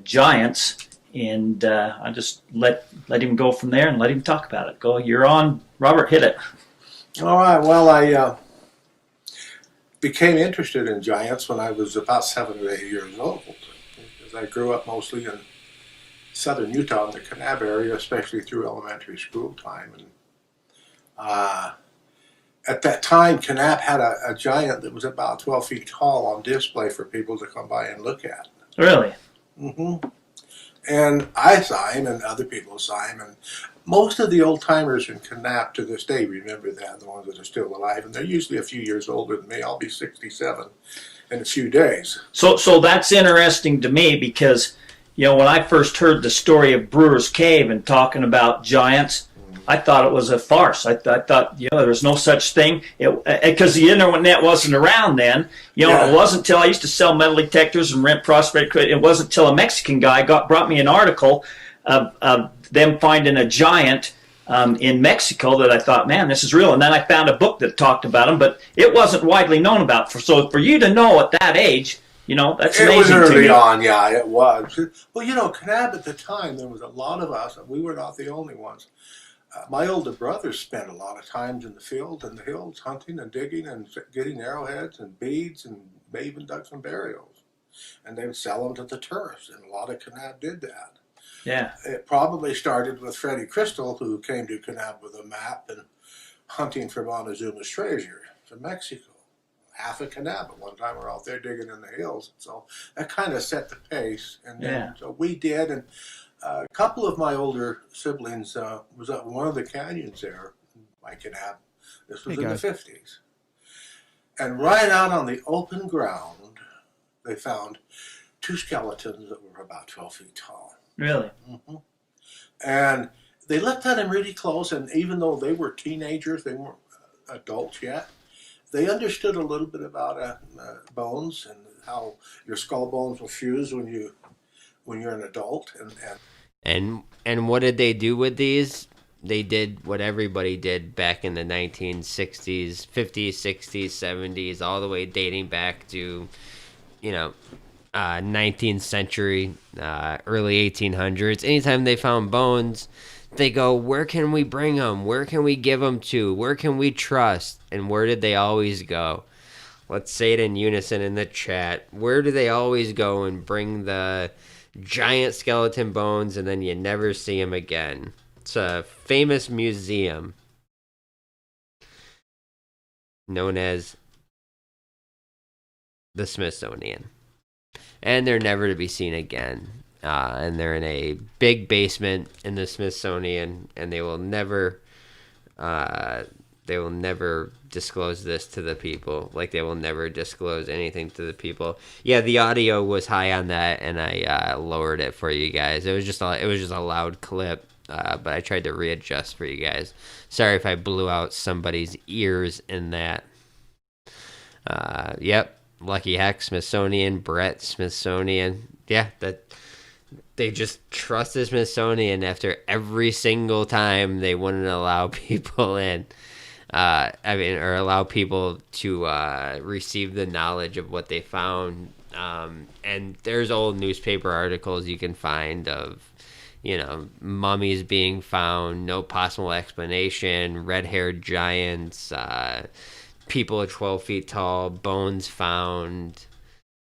giants, and I just let him go from there and let him talk about it. Go, you're on, Robert, hit it. All right, well, I became interested in giants when I was about 7 or 8 years old, because I grew up mostly in southern Utah in the Kanab area, especially through elementary school time. And at that time, Kanab had a giant that was about 12 feet tall on display for people to come by and look at. Really? Mm-hmm. And I saw him, and other people saw him, and most of the old-timers in Kanab to this day remember that, the ones that are still alive, and they're usually a few years older than me. I'll be 67 in a few days. So that's interesting to me because, when I first heard the story of Brewer's Cave and talking about giants, I thought it was a farce. I thought, there was no such thing. Because the internet wasn't around then. It wasn't until I used to sell metal detectors and rent prospect. It wasn't until a Mexican guy brought me an article of them finding a giant in Mexico that I thought, man, this is real. And then I found a book that talked about them, but it wasn't widely known about. So for you to know at that age, that's amazing. It was early on, yeah, it was. Well, Kanab at the time, there was a lot of us, and we were not the only ones. My older brothers spent a lot of times in the field and the hills hunting and digging and getting arrowheads and beads, and they even dug some burials. And they would sell them to the tourists, and a lot of Kanab did that. Yeah. It probably started with Freddie Crystal, who came to Kanab with a map and hunting for Montezuma's treasure from Mexico. Half of Kanab at one time were out there digging in the hills. So that kind of set the pace. And then, so we did, and a couple of my older siblings was up one of the canyons there by Kanab. This was in the 50s. And right out on the open ground, they found 2 skeletons that were about 12 feet tall. Really? Mm-hmm. And they looked at him really close, and even though they were teenagers, they weren't adults yet, they understood a little bit about bones and how your skull bones will fuse when you're an adult. And what did they do with these? They did what everybody did back in the 1960s, 50s, 60s, 70s, all the way dating back to, 19th century, early 1800s. Anytime they found bones, they go, where can we bring them? Where can we give them to? Where can we trust? And where did they always go? Let's say it in unison in the chat. Where do they always go and bring the giant skeleton bones, and then you never see them again? It's a famous museum known as the Smithsonian. And they're never to be seen again. And they're in a big basement in the Smithsonian, and they will never disclose this to the people. Like, they will never disclose anything to the people. Yeah, the audio was high on that, and I lowered it for you guys. It was just a loud clip, but I tried to readjust for you guys. Sorry if I blew out somebody's ears in that. Yep, Lucky Heck, Smithsonian, Brett, Smithsonian. Yeah, they just trust the Smithsonian after every single time they wouldn't allow people in. Or allow people to receive the knowledge of what they found. And there's old newspaper articles you can find of, mummies being found, no possible explanation, red-haired giants, people 12 feet tall, bones found,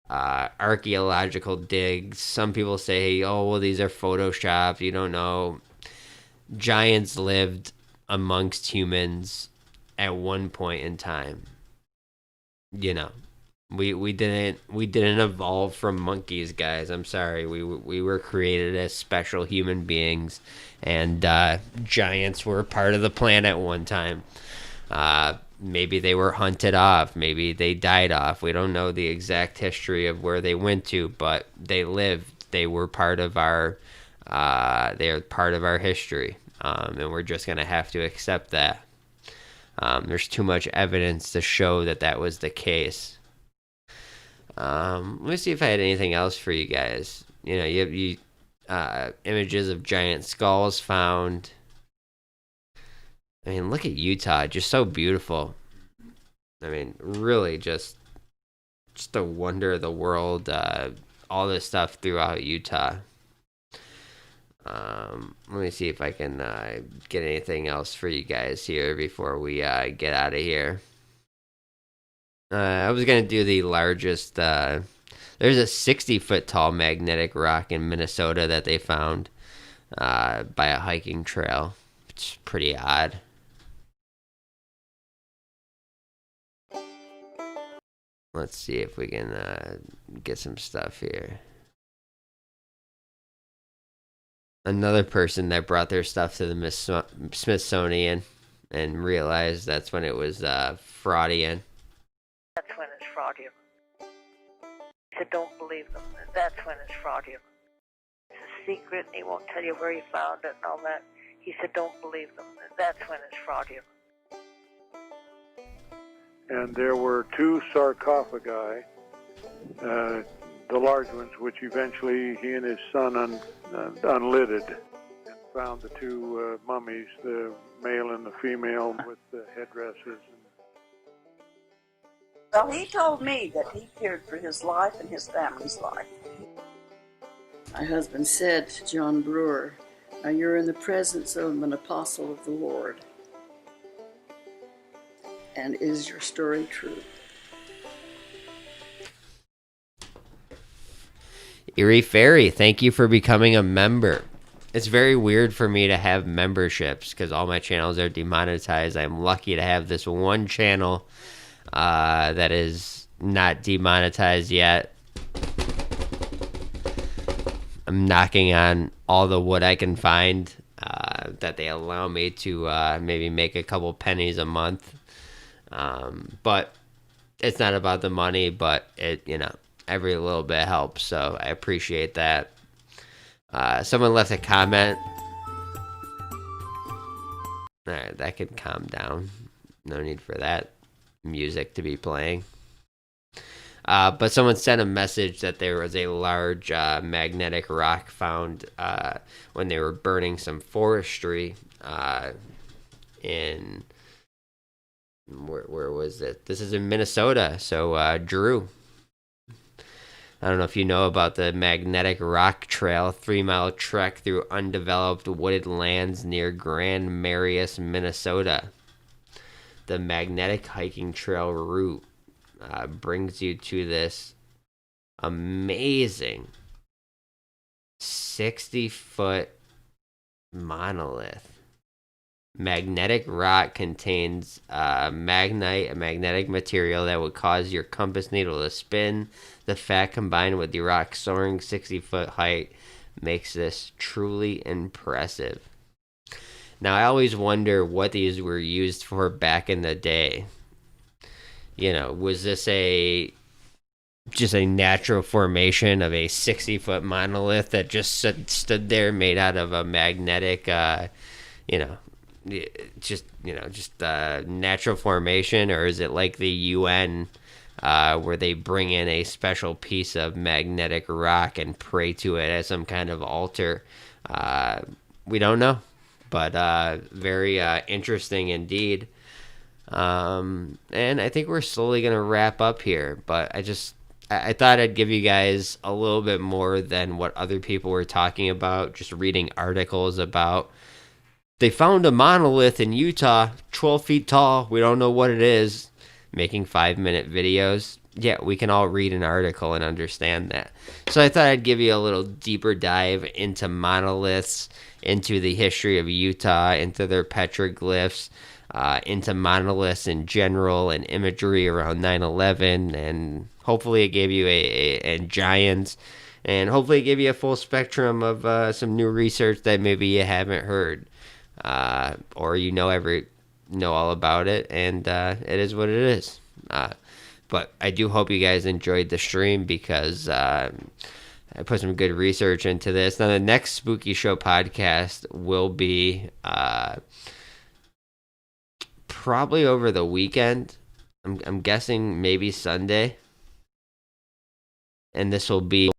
archaeological digs. Some people say, oh, well, these are photoshopped. You don't know. Giants lived amongst humans at one point in time. We didn't evolve from monkeys, guys. I'm sorry. We were created as special human beings, and giants were part of the planet one time. Maybe they were hunted off. Maybe they died off. We don't know the exact history of where they went to, but they lived. They were part of our. They're part of our history, and we're just gonna have to accept that. There's too much evidence to show that was the case. Let me see if I had anything else for you guys. You have images of giant skulls found. I mean, look at Utah, just so beautiful. I mean, really just a wonder of the world. All this stuff throughout Utah. Let me see if I can get anything else for you guys here before we get out of here. I was going to do the largest... there's a 60-foot tall magnetic rock in Minnesota that they found by a hiking trail. It's pretty odd. Let's see if we can get some stuff here. Another person that brought their stuff to the Smithsonian and realized that's when it was fraudian. That's when it's fraudulent. He said, don't believe them. That's when it's fraudulent. It's a secret, and he won't tell you where he found it and all that. He said, don't believe them. That's when it's fraudulent. And there were 2 sarcophagi, the large ones, which eventually he and his son unlidded and found the 2 mummies, the male and the female, with the headdresses. Well, he told me that he feared for his life and his family's life. My husband said to John Brewer, now you're in the presence of an apostle of the Lord. And is your story true? Erie Ferry, thank you for becoming a member. It's very weird for me to have memberships because all my channels are demonetized. I'm lucky to have this one channel that is not demonetized yet. I'm knocking on all the wood I can find that they allow me to maybe make a couple pennies a month. But it's not about the money, but every little bit helps. So I appreciate that. Someone left a comment. All right, that can calm down. No need for that music to be playing. But someone sent a message that there was a large magnetic rock found when they were burning some forestry in... Where was it? This is in Minnesota. So, Drew, I don't know if you know about the Magnetic Rock Trail, 3-mile trek through undeveloped wooded lands near Grand Marius, Minnesota. The magnetic hiking trail route brings you to this amazing 60-foot monolith. Magnetic rock contains magnite, a magnetic material that would cause your compass needle to spin. The fact combined with the rock soaring 60-foot height makes this truly impressive. Now, I always wonder what these were used for back in the day. Was this just a natural formation of a 60-foot monolith that just stood there made out of a magnetic, just natural formation, or is it like the UN where they bring in a special piece of magnetic rock and pray to it as some kind of altar. We don't know, but very interesting indeed. And I think we're slowly going to wrap up here, but I thought I'd give you guys a little bit more than what other people were talking about, just reading articles about they found a monolith in Utah, 12 feet tall. We don't know what it is. Making 5-minute videos. Yeah, we can all read an article and understand that. So I thought I'd give you a little deeper dive into monoliths, into the history of Utah, into their petroglyphs, into monoliths in general and imagery around 9/11, and hopefully it gave you a giants, and hopefully it gave you a full spectrum of some new research that maybe you haven't heard, or you know all about it, and it is what it is. But I do hope you guys enjoyed the stream, because I put some good research into this. Now the next Spooky Show podcast will be probably over the weekend. I'm guessing maybe Sunday. And this will be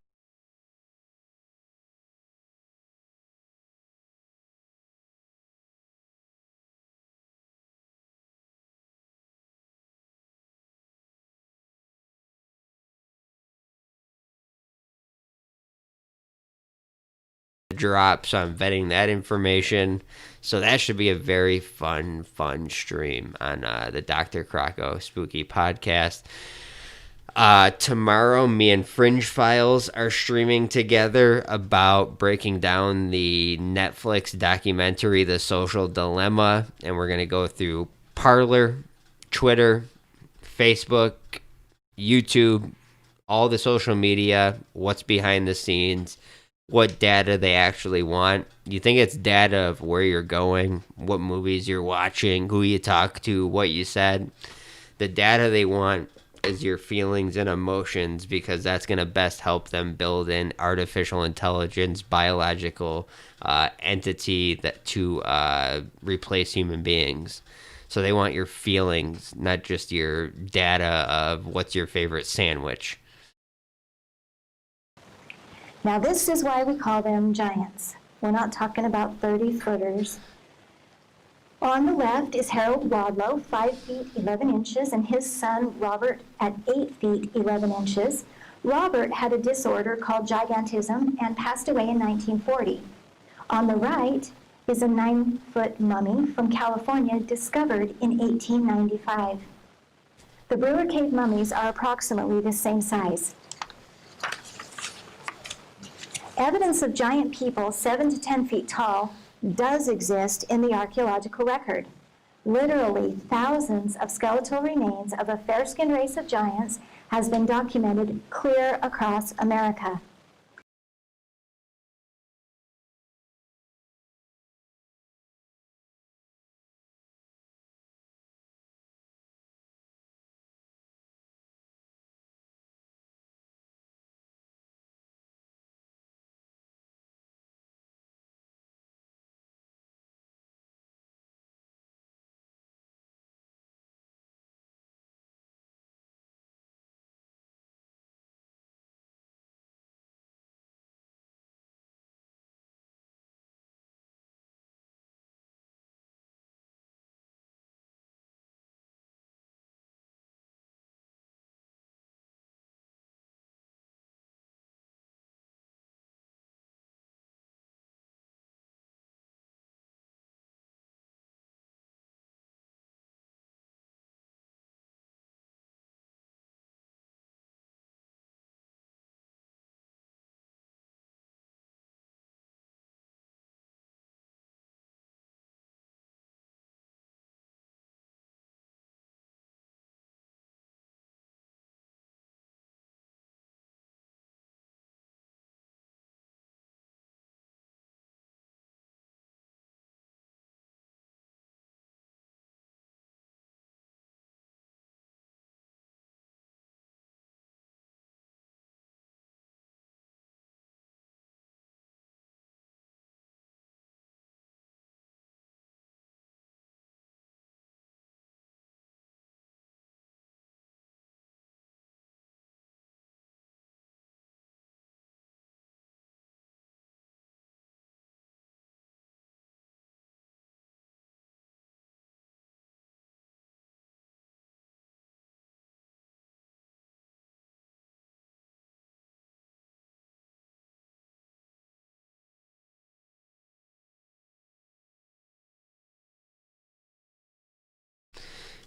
drop, so I'm vetting that information. So that should be a very fun stream on the Dr. Crocko Spooky Podcast. Tomorrow, me and Fringe Files are streaming together about breaking down the Netflix documentary, The Social Dilemma, and we're going to go through Parler, Twitter, Facebook, YouTube, all the social media, what's behind the scenes, what data they actually want. You think it's data of where you're going, what movies you're watching, who you talk to, what you said. The data they want is your feelings and emotions, because that's going to best help them build an artificial intelligence, biological entity that to replace human beings. So they want your feelings, not just your data of what's your favorite sandwich. Now this is why we call them giants. We're not talking about 30-footers. On the left is Harold Wadlow, 5 feet 11 inches, and his son Robert at 8 feet 11 inches. Robert had a disorder called gigantism and passed away in 1940. On the right is a 9-foot mummy from California discovered in 1895. The Brewer Cave mummies are approximately the same size. Evidence of giant people 7 to 10 feet tall does exist in the archaeological record. Literally thousands of skeletal remains of a fair-skinned race of giants has been documented clear across America.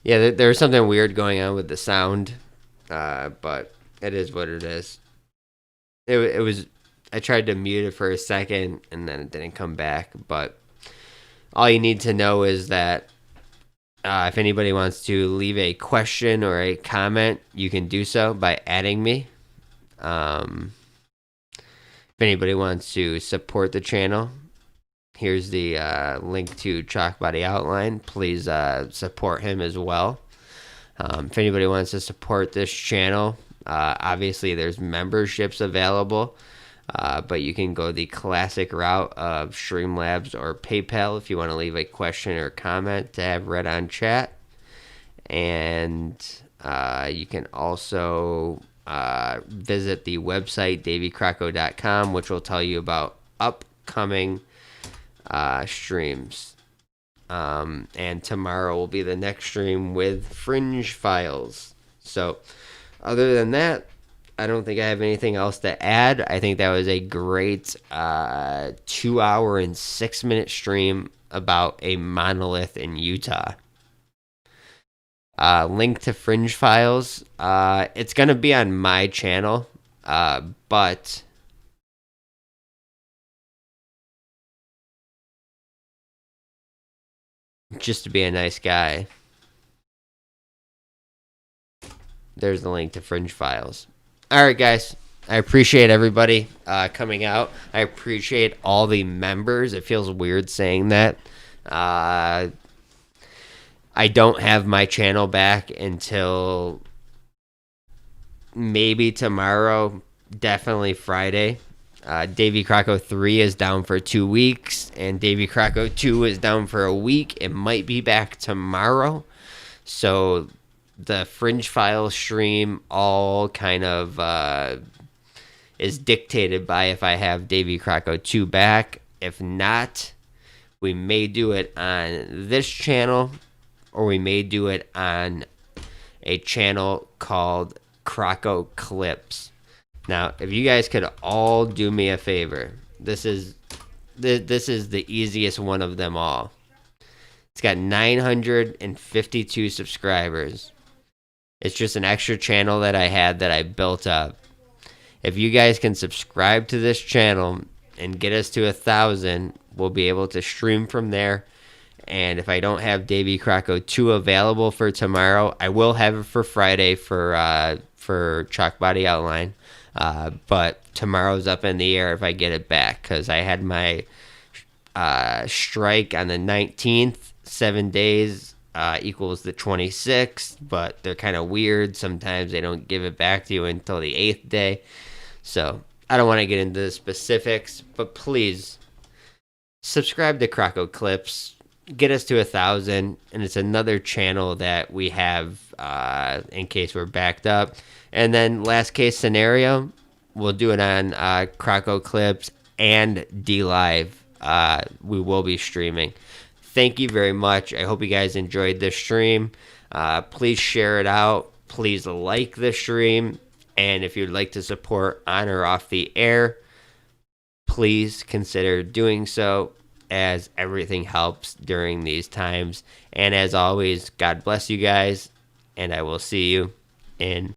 Yeah, there was something weird going on with the sound, but it is what it is. It was. I tried to mute it for a second, and then it didn't come back. But all you need to know is that if anybody wants to leave a question or a comment, you can do so by adding me. If anybody wants to support the channel, here's the link to Chalkbody Outline. Please support him as well. If anybody wants to support this channel, obviously there's memberships available, but you can go the classic route of Streamlabs or PayPal if you want to leave a question or comment to have read on chat. And you can also visit the website davycrocko.com, which will tell you about upcoming streams. And tomorrow will be the next stream with Fringe Files. So other than that, I don't think I have anything else to add. I think that was a great 2 hour and 6 minute stream about a monolith in Utah. Link to Fringe Files. It's going to be on my channel, but just to be a nice guy, there's the link to Fringe Files. All right, guys. I appreciate everybody coming out. I appreciate all the members. It feels weird saying that. I don't have my channel back until maybe tomorrow, definitely Friday. Davy Crocko 3 is down for 2 weeks, and Davy Crocko 2 is down for a week. It might be back tomorrow. So the Fringe File stream all kind of is dictated by if I have Davy Crocko 2 back. If not, we may do it on this channel, or we may do it on a channel called Crocko Clips. Now, if you guys could all do me a favor, this is the easiest one of them all. It's got 952 subscribers. It's just an extra channel that I had that I built up. If you guys can subscribe to this channel and get us to 1,000, we'll be able to stream from there. And if I don't have Davy Crocko 2 available for tomorrow, I will have it for Friday for Chalkbody Outline. But tomorrow's up in the air if I get it back, because I had my strike on the 19th. 7 days equals the 26th, but they're kind of weird. Sometimes they don't give it back to you until the 8th day. So I don't want to get into the specifics, but please subscribe to Crocko Clips. Get us to 1,000, and it's another channel that we have in case we're backed up. And then last case scenario, we'll do it on Crocko Clips and dlive. We will be streaming. Thank you very much. I hope you guys enjoyed this stream. Please share it out. Please like the stream. And if you'd like to support on or off the air, please consider doing so, as everything helps during these times. And as always, God bless you guys, and I will see you in